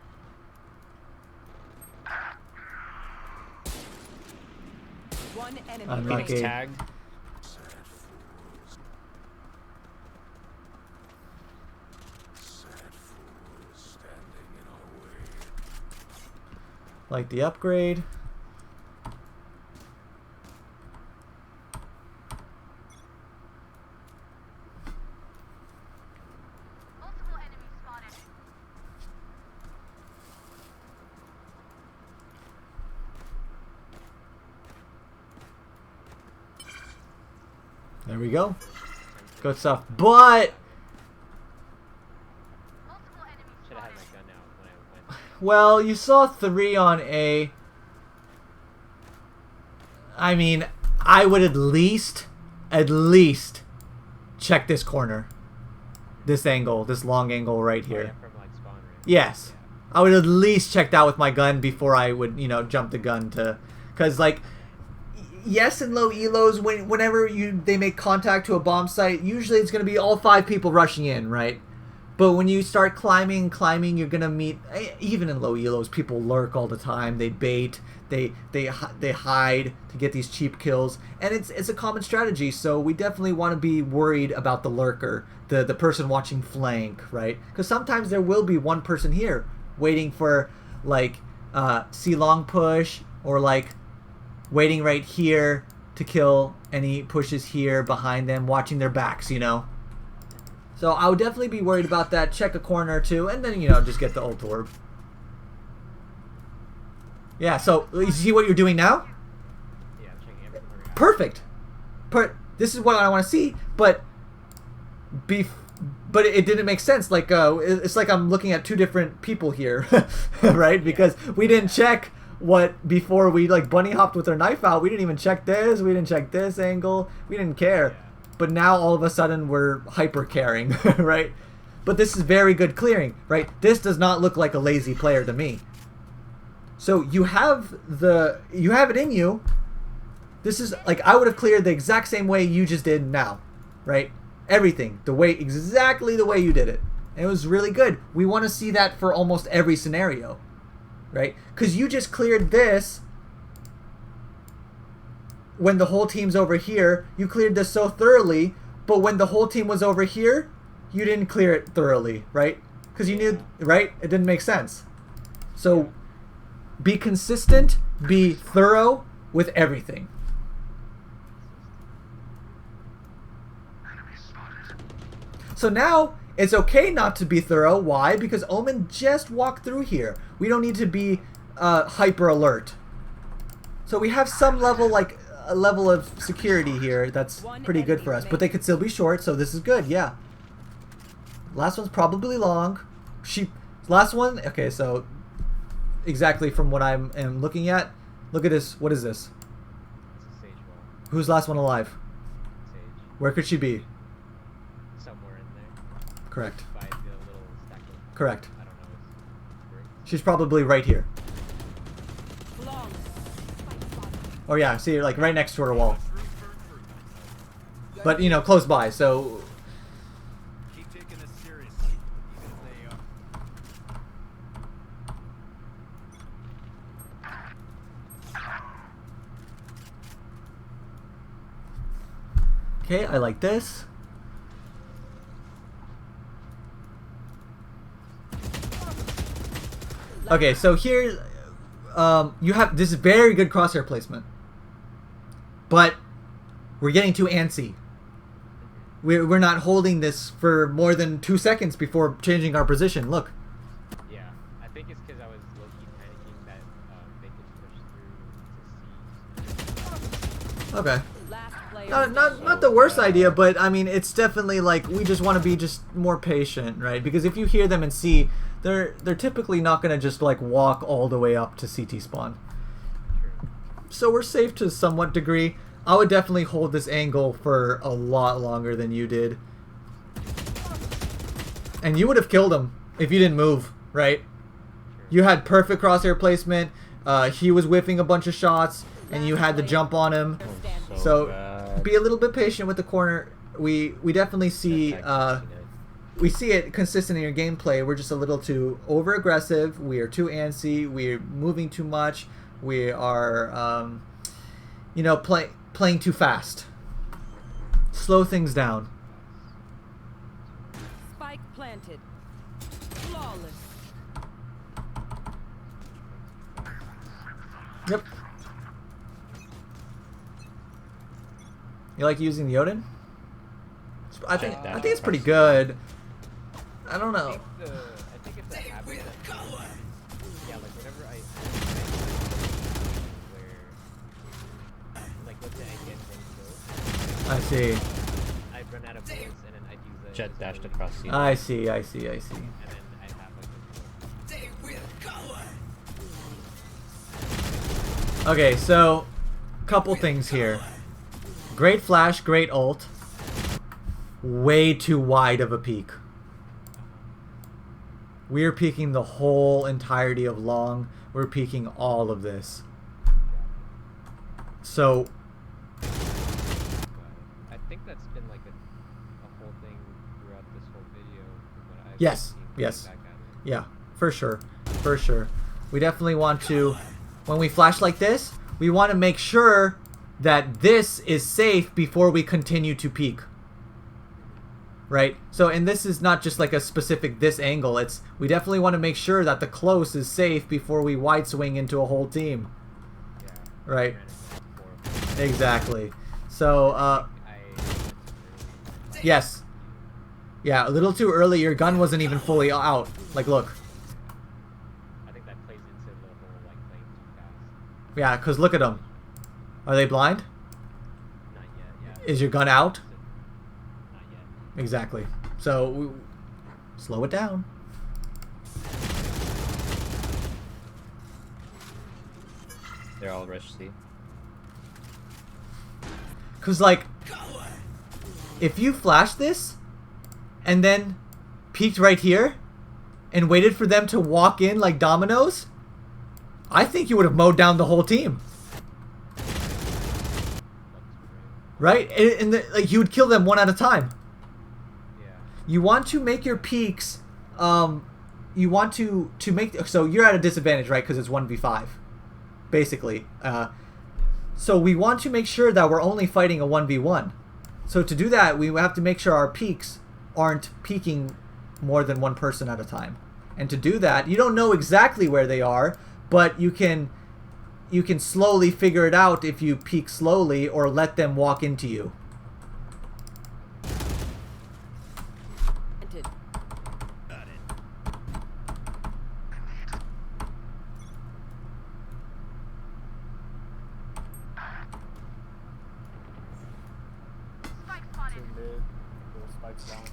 One enemy Unlucky. Phoenix Okay. tagged. Like the upgrade. There we go. Good stuff. But Should have had my gun out when I went. well, you saw 3 on A. I mean, I would at least check this corner. This angle, this long angle right Oh, yeah, here. from like spawn range. Yes. I would at least check that with my gun before I would, jump the gun to... Because, like, yes, in low elos, whenever they make contact to a bomb site, usually it's going to be all 5 people rushing in, right? But when you start climbing, you're going to meet... Even in low elos, people lurk all the time. They bait. They hide to get these cheap kills. And it's a common strategy, so we definitely want to be worried about the lurker, the person watching flank, right? Because sometimes there will be one person here waiting for, like, C-long push, or, like, waiting right here to kill any pushes here behind them, watching their backs, So I would definitely be worried about that. Check a corner or 2, and then, just get the ult orb. Yeah, so you see what you're doing now? Yeah, I'm checking every corner. Perfect. This is what I want to see, but it didn't make sense. Like it's like I'm looking at 2 different people here, right? Because we didn't check what before we like bunny hopped with our knife out. We didn't even check this. We didn't check this angle. We didn't care. But now all of a sudden we're hyper caring, right? But this is very good clearing, right? This does not look like a lazy player to me. So you have it in you. This is like I would have cleared the exact same way you just did now, right? Everything exactly the way you did it. And it was really good. We want to see that for almost every scenario, right? Because you just cleared this when the whole team's over here. You cleared this so thoroughly, but when the whole team was over here, you didn't clear it thoroughly, right? Because you knew, right? It didn't make sense. So be consistent, be thorough with everything. So now it's okay not to be thorough. Why? Because Omen just walked through here. We don't need to be hyper alert. So we have some level, like a level of security here that's pretty good for us. But they could still be short, so this is good. Yeah. Last one's probably long. Last one. Okay, so exactly from what I'm looking at. Look at this. What is this? It's a sage wall. Who's last one alive? Sage. Where could she be? Somewhere in there. Correct. By the little stack of... Correct. I don't know. It's brick. She's probably right here. Flawless. Oh yeah, see, like right next to her wall. But you know, close by. So Keep taking this seriously, even if they okay, I like this. Okay, so here, you have this very good crosshair placement, but we're getting too antsy. We're not holding this for more than 2 seconds before changing our position. Look. Yeah, I think it's because I was low-key panicking that they could push through to C. Okay. Last player. Not the worst idea, but I mean, it's definitely like we just want to be just more patient, right? Because if you hear them and C, they're typically not gonna just like walk all the way up to CT spawn. True. So we're safe to somewhat degree. I would definitely hold this angle for a lot longer than you did. And you would have killed him if you didn't move, right? You had perfect crosshair placement. He was whiffing a bunch of shots, and you had to jump on him. So bad. be a little bit patient with the corner. We definitely see we see it consistent in your gameplay. We're just a little too over aggressive. We are too antsy. We're moving too much. We are you know, playing too fast. Slow things down. Spike planted. Flawless. Yep. You like using the Odin? I think it's pretty good. I don't know. I think it's a habit that, yeah, like whenever I where, like let's say I get one kill, I see. I run out of bullets and then I'd use the Jet dashed across the. I see. and then I'd have like a Okay, so couple things here. Great flash, great ult. Way too wide of a peak. We're peeking the whole entirety of long. We're peeking all of this. So I think that's been like a whole thing throughout this whole video from what I've yes, seen yes. back at it. Yeah, for sure. For sure. We definitely want to, when we flash like this, we want to make sure that this is safe before we continue to peek. Right? So, and this is not just like a specific this angle. It's, we definitely want to make sure that the close is safe before we wide swing into a whole team. Yeah. Right. Ran into four. Exactly. So, yes. Yeah, a little too early. Your gun wasn't even fully out. Like, look. I think that plays into the whole like playing too fast. Yeah, because look at them. Are they blind? Not yet, yeah. Is your gun out? Not yet. Exactly. So, slow it down. They're all rush C. Because, like, if you flash this and then peeked right here and waited for them to walk in like dominoes, I think you would have mowed down the whole team. Right? And like, you would kill them one at a time. Yeah. You want to make your peaks, you want to make, so you're at a disadvantage, right? Because it's 1v5, basically. So we want to make sure that we're only fighting a 1v1. So to do that, we have to make sure our peaks aren't peaking more than one person at a time. And to do that, you don't know exactly where they are, but you can slowly figure it out if you peek slowly or let them walk into you. Planted. Got it. Two mid. Little spikes down.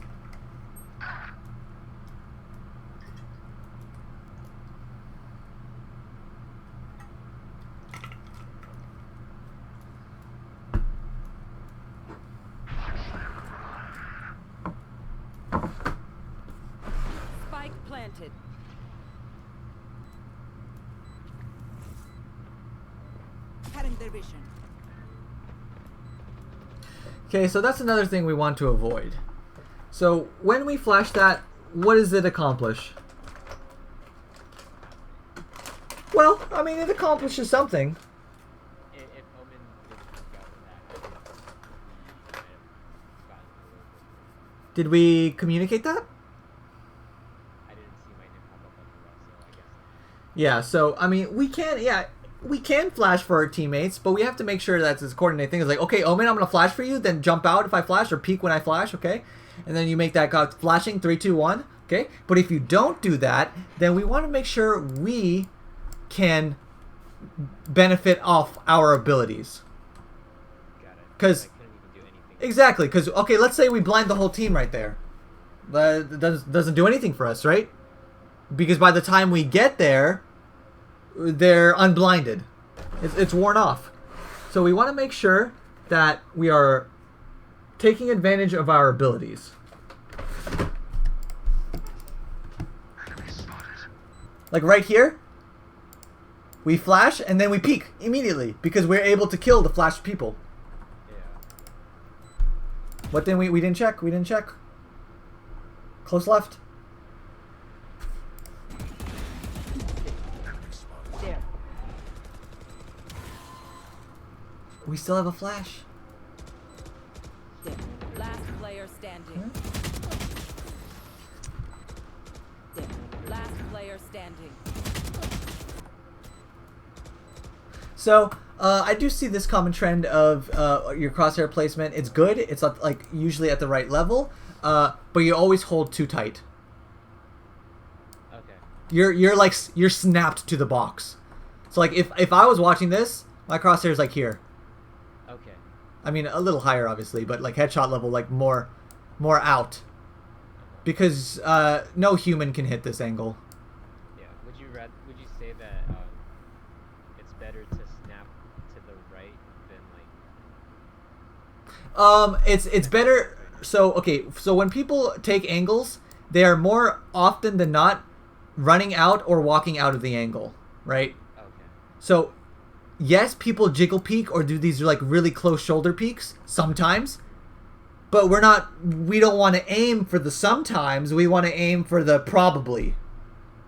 Spike planted. Cutting their vision. Okay, so that's another thing we want to avoid. So when we flash that, what does it accomplish? Well, I mean, it accomplishes something. If Omen didn't go with that, we might have gotten a little bit. Did we communicate that? I didn't see my name pop up on the rest, so I guess. Yeah, so, I mean, we can flash for our teammates, but we have to make sure that's this coordinated thing. It's like, okay, Omen, I'm going to flash for you, then jump out if I flash, or peek when I flash, okay? And then you make that flashing, 3, 2, 1, okay? But if you don't do that, then we want to make sure we can benefit off our abilities. Got it. 'Cause- I couldn't even do anything. Exactly, because, okay, let's say we blind the whole team right there. That doesn't do anything for us, right? Because by the time we get there, they're unblinded. It's worn off. So we want to make sure that we are taking advantage of our abilities. Like right here, we flash and then we peek immediately because we're able to kill the flashed people. Yeah. What then we didn't check? We didn't check. Close left. There. We still have a flash. There. Last player standing. There. Last player standing. So, I do see this common trend of your crosshair placement. It's good. It's like usually at the right level, but you always hold too tight. Okay. You're snapped to the box. So like if I was watching this, my crosshair is like here. Okay. I mean a little higher obviously, but like headshot level, like more out, because no human can hit this angle. Yeah. Would you say that it's better to snap to the right than like? It's better. So okay, so when people take angles, they are more often than not running out or walking out of the angle, right? Okay. So yes, people jiggle peek or do these like really close shoulder peeks sometimes, but we don't want to aim for the sometimes. We want to aim for the probably,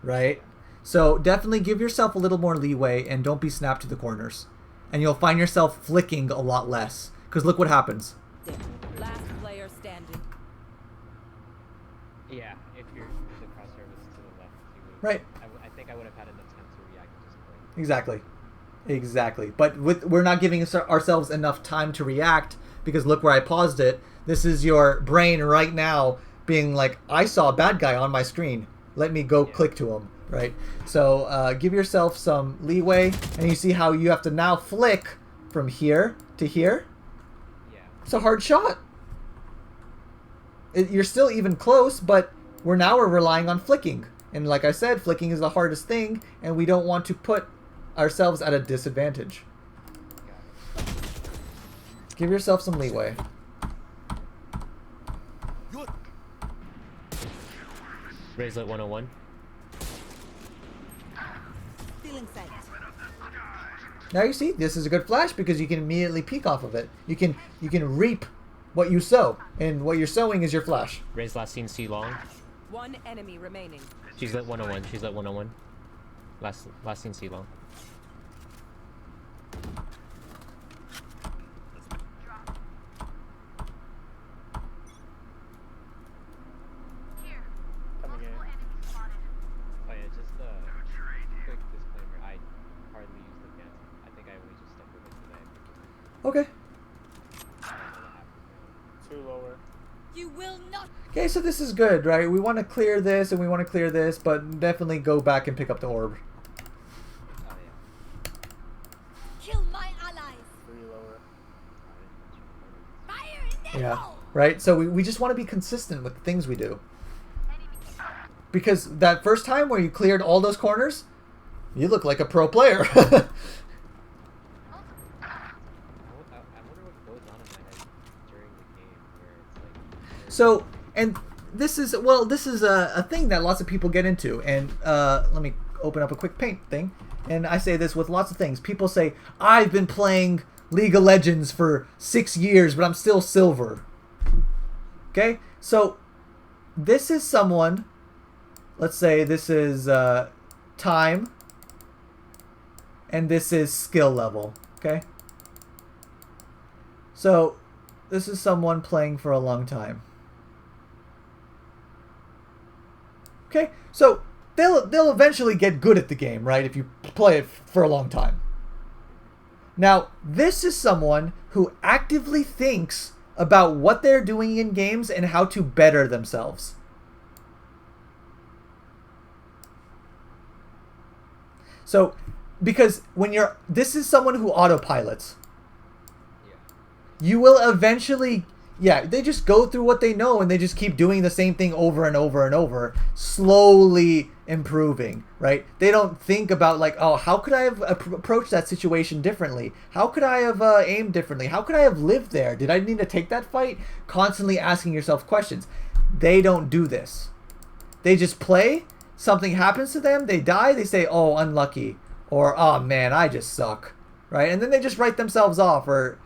right? So definitely give yourself a little more leeway and don't be snapped to the corners, and you'll find yourself flicking a lot less. Because look what happens. There. Last player standing. Yeah. If the crosshair was to the left, you would. Right. I think I would have had enough time to react and just blink. Exactly. But we're not giving ourselves enough time to react because look where I paused it. This is your brain right now being like, I saw a bad guy on my screen. Let me go click to him, right? So give yourself some leeway, and you see how you have to now flick from here to here. Yeah. It's a hard shot. You're still even close, but we're relying on flicking. And like I said, flicking is the hardest thing, and we don't want to put ourselves at a disadvantage. Got it. Give yourself some leeway. Good. Raise at 101. Still in sight. Now you see, this is a good flash because you can immediately peek off of it. You can reap what you sow, and what you're sowing is your flash. Raise last seen C long. One enemy remaining. She's lit 101. She's lit 101. Last seen C long. Coming in. Okay. Two lower. You will not Okay, so this is good, right? We want to clear this and we want to clear this, but definitely go back and pick up the orb. Oh yeah. kill my allies. Three lower. Fire in the Yeah. hole. Right? So we just want to be consistent with the things we do. Because that first time where you cleared all those corners, you look like a pro player. I wonder what goes on in my head during the game where it's like. So, and this is, well, this is a thing that lots of people get into. And let me open up a quick paint thing. And I say this with lots of things. People say, I've been playing League of Legends for 6 years, but I'm still silver. Okay? So, this is someone, let's say this is time, and this is skill level. Okay? So, this is someone playing for a long time. Okay, so they'll eventually get good at the game, right? If you play it for a long time. Now, this is someone who actively thinks about what they're doing in games and how to better themselves. So, because when you're, this is someone who autopilots. You will eventually, yeah, they just go through what they know and they just keep doing the same thing over and over and over, slowly improving, right? They don't think about like, oh, how could I have approached that situation differently? How could I have aimed differently? How could I have lived there? Did I need to take that fight? Constantly asking yourself questions. They don't do this. They just play, something happens to them, they die, they say, oh, unlucky, or oh man, I just suck, right? And then they just write themselves off, or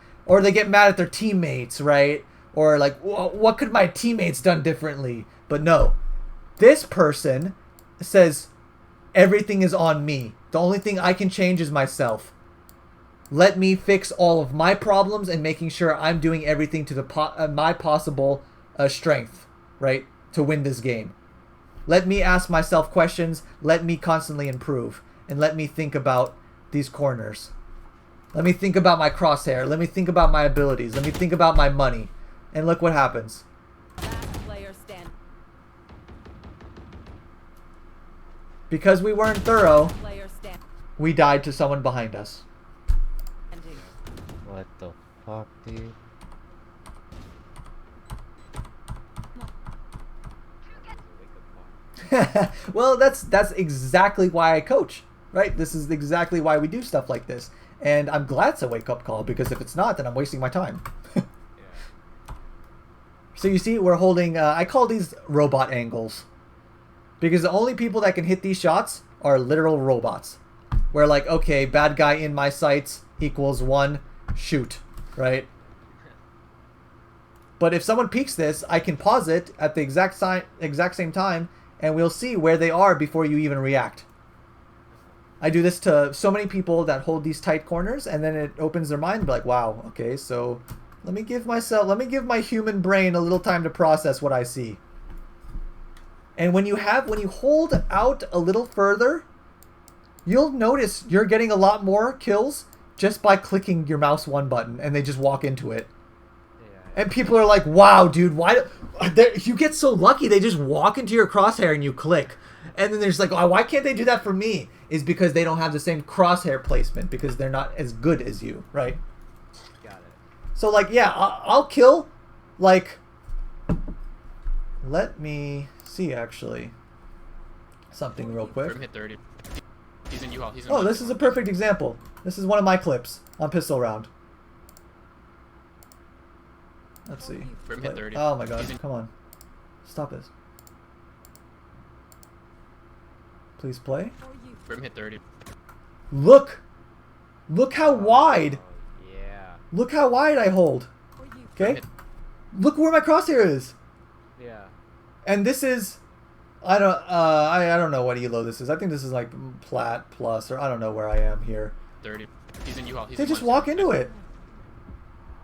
they get mad at their teammates, right? Or like, what could my teammates done differently? But no, this person says, everything is on me. The only thing I can change is myself. Let me fix all of my problems and making sure I'm doing everything to the my possible strength, right? To win this game. Let me ask myself questions. Let me constantly improve. And let me think about these corners. Let me think about my crosshair. Let me think about my abilities. Let me think about my money. And look what happens. Last player stand. Because we weren't thorough, Player stand. we died to someone behind us. Standing. What the fuck, dude? Well, that's exactly why I coach, right? This is exactly why we do stuff like this. And I'm glad it's a wake-up call, because if it's not, then I'm wasting my time. So you see, we're holding, I call these robot angles. Because the only people that can hit these shots are literal robots. Where like, okay, bad guy in my sights equals 1, shoot, right? But if someone peeks this, I can pause it at the exact same time, and we'll see where they are before you even react. I do this to so many people that hold these tight corners, and then it opens their mind and be like, wow, okay, so let me give my human brain a little time to process what I see. And when you hold out a little further, you'll notice you're getting a lot more kills just by clicking your mouse 1 button, and they just walk into it. And people are like, wow, dude, why you get so lucky, they just walk into your crosshair and you click. And then there's like, oh, why can't they do that for me? Is because they don't have the same crosshair placement, because they're not as good as you, right? Got it. So like, yeah, I'll kill, like, let me see actually something real quick. Grim hit 30. He's in U-Haul. He's in Oh, this is a perfect example. This is one of my clips on pistol round. Let's see. Grim hit 30. Oh my god, come on. Stop this. Please play. Grim hit 30. Look! Look how wide! Oh, yeah. Look how wide I hold. Okay? Look where my crosshair is! Yeah. And this is... I don't know what elo this is. I think this is like plat plus, or I don't know where I am here. 30. He's in U-Haul. They just walk into it.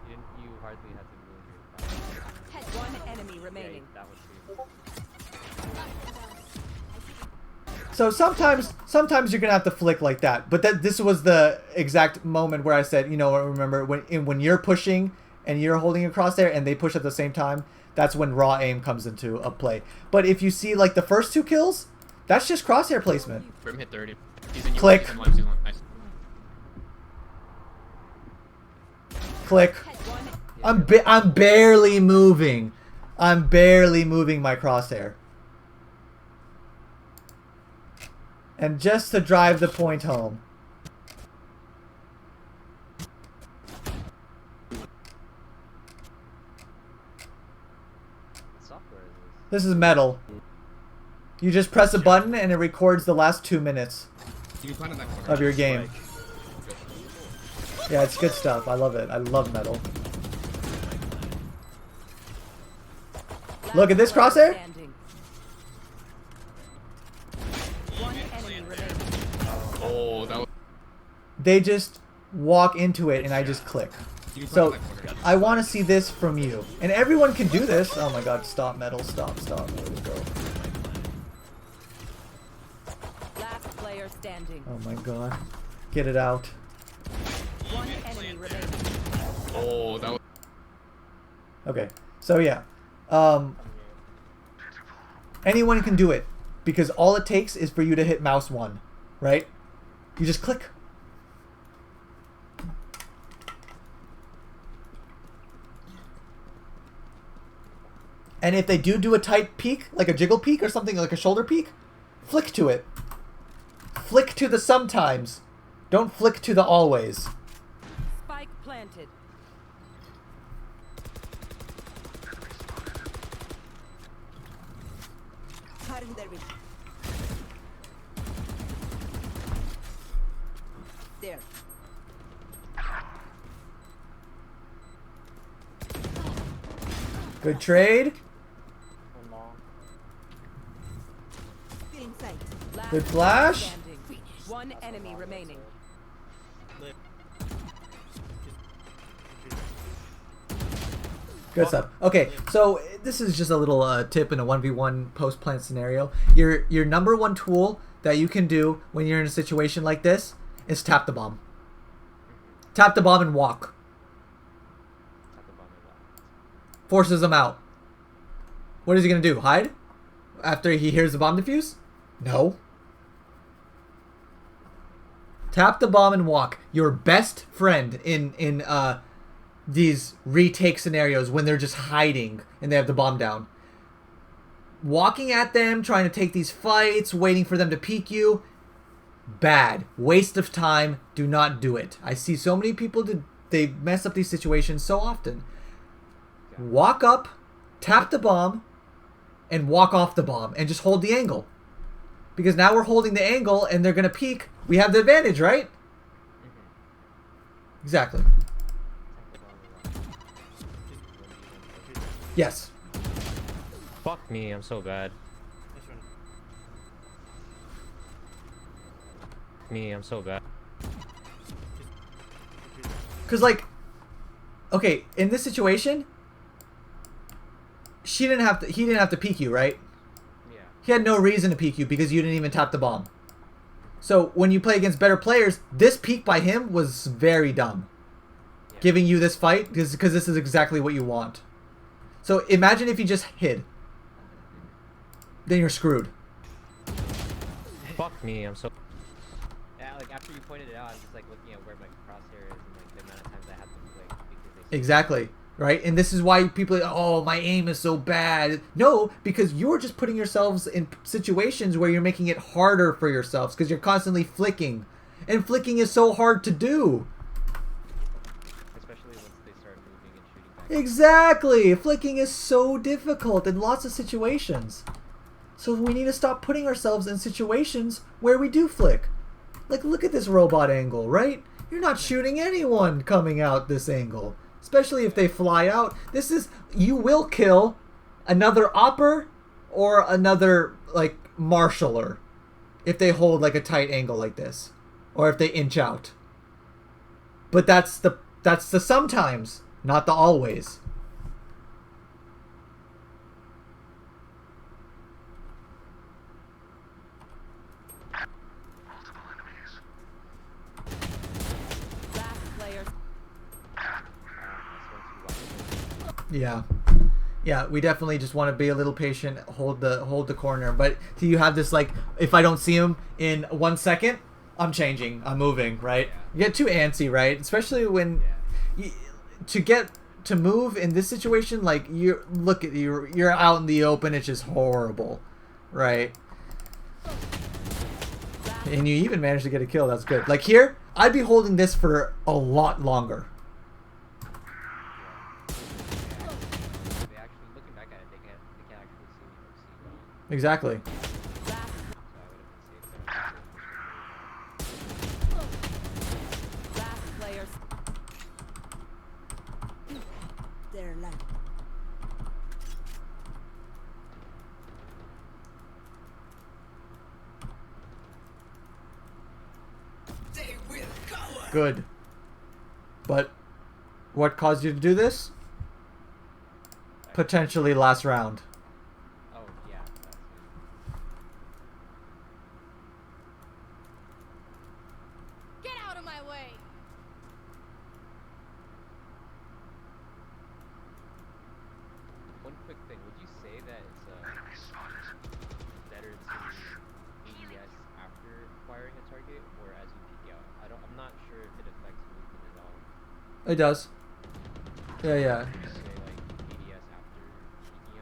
You hardly had to move your Had one enemy remaining. That was So sometimes you're gonna have to flick like that. But this was the exact moment where I said, you know, remember when you're pushing and you're holding a crosshair and they push at the same time, that's when raw aim comes into a play. But if you see like the first 2 kills, that's just crosshair placement. Brim hit 30. He's in U-Haul, Click. he's in live, he's in live. Nice. Click. I'm barely moving. I'm barely moving my crosshair. And just to drive the point home. What software is This is metal. You just press a button and it records the last 2 minutes You planted that corner. of your game. Yeah, it's good stuff. I love it. I love metal. Look at this crosshair. Standing. One enemy remaining. Oh, that was. They just walk into it and I just click. You So planted that corner. I want to see this from you. And everyone can do this. Oh my god, stop metal, stop. There we go. Last player standing. Oh my god. Get it out. One enemy remaining. Oh, that was. Okay. So yeah. Anyone can do it. Because all it takes is for you to hit mouse 1. Right? You just click. And if they do a tight peek, like a jiggle peek or something, like a shoulder peek, flick to it. Flick to the sometimes. Don't flick to the always. Spike planted. Cutting their vision. There. Good trade. One long. Feeling sight. Last Good player flash. standing. One enemy remaining. Good stuff. Okay, so this is just a little tip in a 1v1 post-plant scenario. Your number one tool that you can do when you're in a situation like this is tap the bomb. Tap the bomb and walk. Tap the bomb and walk. Forces them out. What is he going to do? Hide? After he hears the bomb defuse? No. Tap the bomb and walk. Your best friend in these retake scenarios when they're just hiding and they have the bomb down. Walking at them, trying to take these fights, waiting for them to peek you. Bad. Waste of time. Do not do it. I see so many people, they mess up these situations so often. Walk up, tap the bomb, and walk off the bomb, and just hold the angle. Because now we're holding the angle, and they're going to peek. We have the advantage, right? Exactly. Tap the bomb and walk. 1v1. Yes. Fuck me, I'm so bad. Me, I'm so bad. Because, like, okay, in this situation, he didn't have to peek you, right? Yeah. He had no reason to peek you because you didn't even tap the bomb. So when you play against better players, this peek by him was very dumb. Yeah. Giving you this fight because this is exactly what you want. So imagine if you just hid. Then you're screwed. Fuck me, I'm so. Yeah, like after you pointed it out, I'm just like looking at where my crosshair is and like the amount of times I have to click because they. Exactly. Right? And this is why people are, oh, my aim is so bad. No, because you're just putting yourselves in situations where you're making it harder for yourselves because you're constantly flicking. And flicking is so hard to do. Especially once they start moving and shooting back. Exactly. Flicking is so difficult in lots of situations. So we need to stop putting ourselves in situations where we do flick. Like, look at this robot angle, right? You're not shooting anyone coming out this angle. Especially if they fly out. This is, you will kill another opper or another, like, marshaller if they hold, like, a tight angle like this. Or if they inch out. But that's the sometimes, not the always. Yeah. Yeah, we definitely just want to be a little patient, hold the corner. But you have this, like, if I don't see him in 1 second, I'm changing, I'm moving, right? Yeah. You get too antsy, right? Especially when to move in this situation, like, you're out in the open, it's just horrible, right? And you even managed to get a kill. That's good. Like here, I'd be holding this for a lot longer. They actually, looking back at it, they can't actually see me or see well. Exactly. So I would have been safe there. Last players. They're left. Good. But what caused you to do this? Potentially last round. Oh, yeah, that's it. Get out of my way! One quick thing, would you say that it's better to ADS after acquiring a target or as you peek out? I'm not sure if it affects movement at all. It does. Yeah, yeah. Would you say like ADS after peeking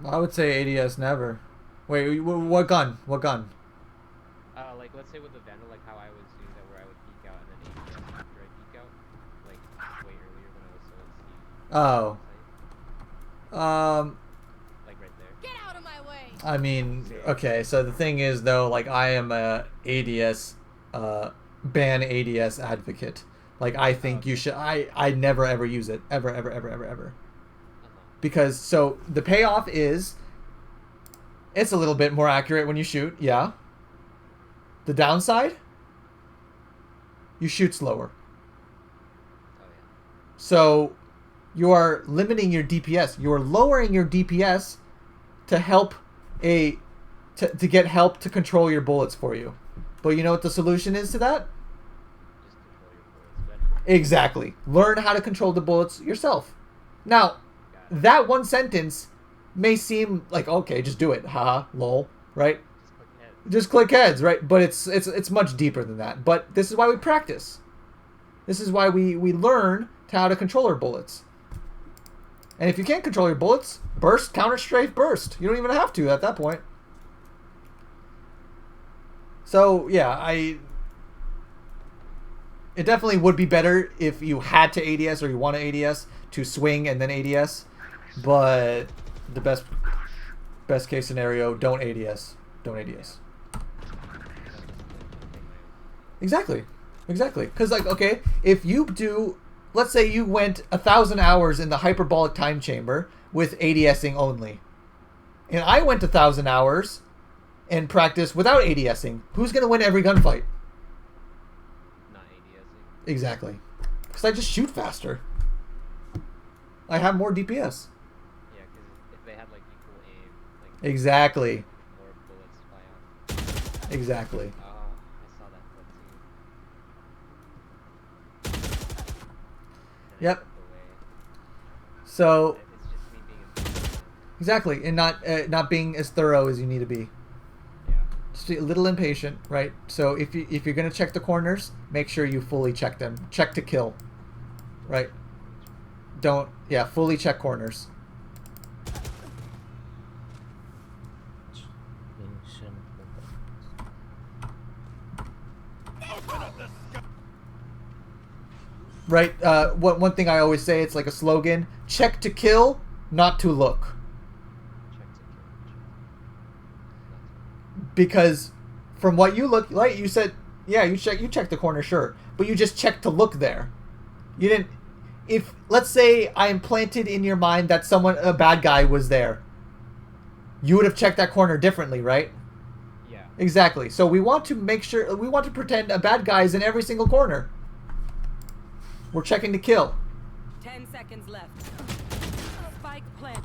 out? Or, I would say ADS never. Wait, what gun? What gun? like let's say with the Vandal, like how I was doing that where I would peek out and then ADS after I peek out, like way earlier when I was still at sea. Oh. Like right there. Get out of my way! I mean, okay, so the thing is though, like I am a ADS ban ADS advocate. Like I think you should I never ever use it. Ever. Because so the payoff is it's a little bit more accurate when you shoot, yeah. The downside, you shoot slower. Oh yeah. So you are limiting your DPS. You are lowering your DPS to help to get help to control your bullets for you. But you know what the solution is to that? Just control your bullets better. Exactly. Learn how to control the bullets yourself. Now, that one sentence may seem like, okay, just do it. Haha, lol, right? Just click heads, right? But it's much deeper than that. But this is why we practice. This is why we learn how to control our bullets. And if you can't control your bullets, burst, counter strafe, burst. You don't even have to at that point. So, yeah, it definitely would be better if you had to ADS or you want to ADS to swing and then ADS. But the best case scenario, don't ADS. Don't ADS. Exactly. Because, like, okay, if you do, let's say you went 1,000 hours in the hyperbolic time chamber with ADSing only. And I went 1,000 hours and practiced without ADSing. Who's going to win every gunfight? Not ADSing. Exactly. Because I just shoot faster. I have more DPS. Yeah, because if they had like equal aim, like Exactly. more bullets fly out. Exactly. I saw that clip too. And Yep. I looked away. So, It's just me being impatient. exactly. And not being as thorough as you need to be. Yeah. Just a little impatient, right? So if you're going to check the corners, make sure you fully check them. Check to kill. Right? Don't, yeah, fully check corners. Right? One thing I always say, it's like a slogan: check to kill, not to look. Check to kill. Because from what you look like, you said, yeah, you check the corner, sure, but you just checked to look there. You didn't. If, let's say I implanted in your mind that a bad guy was there, you would have checked that corner differently, right? Yeah. Exactly. So we want to make sure, we want to pretend a bad guy is in every single corner. We're checking to kill. 10 seconds left. Spike plant.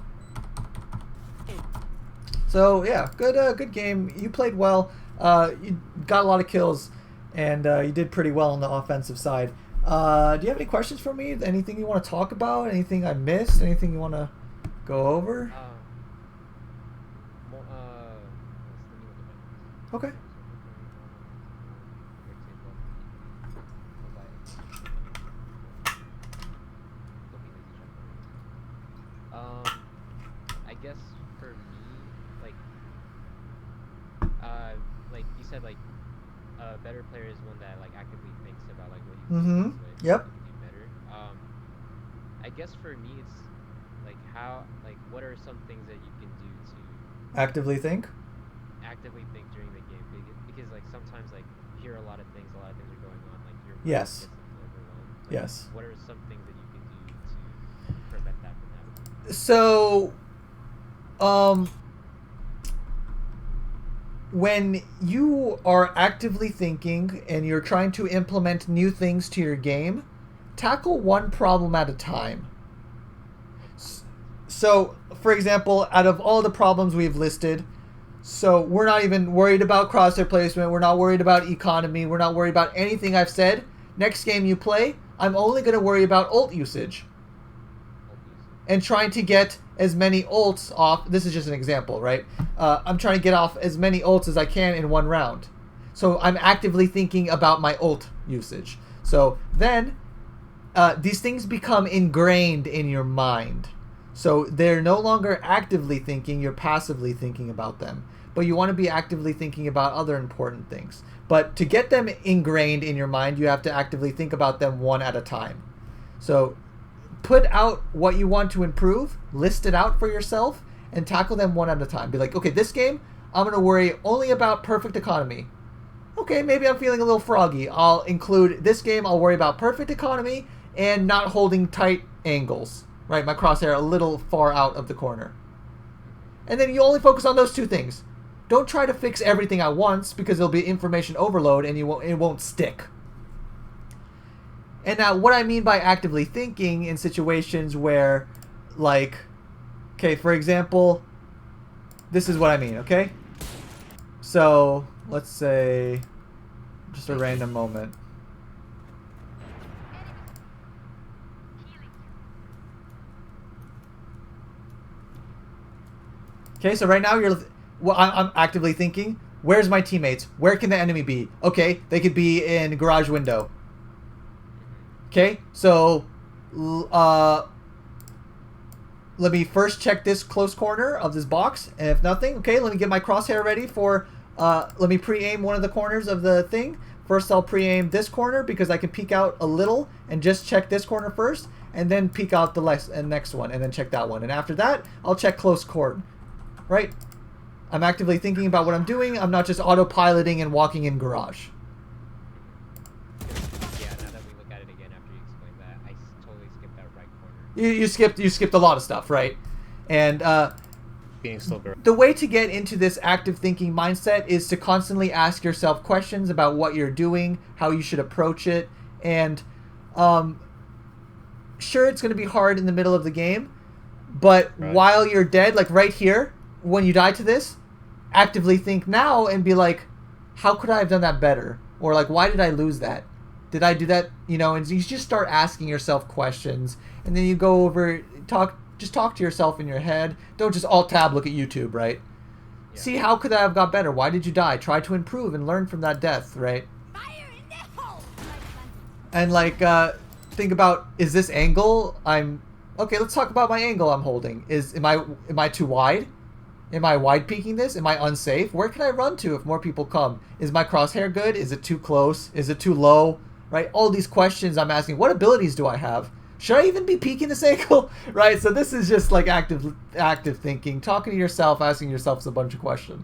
So yeah, good game. You played well. You got a lot of kills, and you did pretty well on the offensive side. Do you have any questions for me? Anything you want to talk about? Anything I missed? Anything you want to go over? Let me look at my Okay. I guess for me, like you said, like a better player is one that like actively thinks about like what you can do, like, Yep. you can do better. I guess for me, it's like what are some things that you can do to Actively think. actively think during the game? Because like sometimes like you hear a lot of things are going on, like your mind Yes. gets overwhelmed. Like, Yes. What are some things that you can do to prevent that from happening? So, when you are actively thinking and you're trying to implement new things to your game, tackle one problem at a time. So, for example, out of all the problems we've listed, so we're not even worried about crosshair placement, we're not worried about economy, we're not worried about anything I've said. Next game you play, I'm only going to worry about ult usage. And trying to get as many ults off. This is just an example, right? I'm trying to get off as many ults as I can in one round. So I'm actively thinking about my ult usage. So then these things become ingrained in your mind. So they're no longer actively thinking, you're passively thinking about them. But you want to be actively thinking about other important things. But to get them ingrained in your mind, you have to actively think about them one at a time. So put out what you want to improve, list it out for yourself, and tackle them one at a time. Be like, okay, this game, I'm going to worry only about perfect economy. Okay, maybe I'm feeling a little froggy. I'll include this game, I'll worry about perfect economy and not holding tight angles. Right, my crosshair a little far out of the corner. And then you only focus on those two things. Don't try to fix everything at once because there'll be information overload and it won't stick. And now what I mean by actively thinking in situations where, like, okay, for example, this is what I mean, okay? So, let's say, just a random moment. Okay, so right now I'm actively thinking, where's my teammates? Where can the enemy be? Okay, they could be in garage window. Okay, so let me first check this close corner of this box, and if nothing, okay, let me get my crosshair ready for, let me pre-aim one of the corners of the thing. First I'll pre-aim this corner because I can peek out a little and just check this corner first, and then peek out the next one, and then check that one. And after that, I'll check close corner. Right? I'm actively thinking about what I'm doing. I'm not just autopiloting and walking in garage. Yeah, now that we look at it again after you explained that, I totally skipped that right corner. You skipped a lot of stuff, right? And Being still girl. the way to get into this active thinking mindset is to constantly ask yourself questions about what you're doing, how you should approach it, and sure, it's going to be hard in the middle of the game, but Right. while you're dead, like right here, when you die to this, actively think now and be like, how could I have done that better? Or like, why did I lose that? Did I do that? You know, and you just start asking yourself questions, and then you go over, just talk to yourself in your head. Don't just alt tab look at YouTube, right? Yeah. See, how could I have got better? Why did you die? Try to improve and learn from that death, right? Fire in the hole! And like, think about, is this angle okay, let's talk about my angle I'm holding. Am I too wide? Am I wide peeking this? Am I unsafe? Where can I run to if more people come? Is my crosshair good? Is it too close? Is it too low? Right? All these questions I'm asking. What abilities do I have? Should I even be peeking this angle? Right? So this is just like active thinking, talking to yourself, asking yourself a bunch of questions.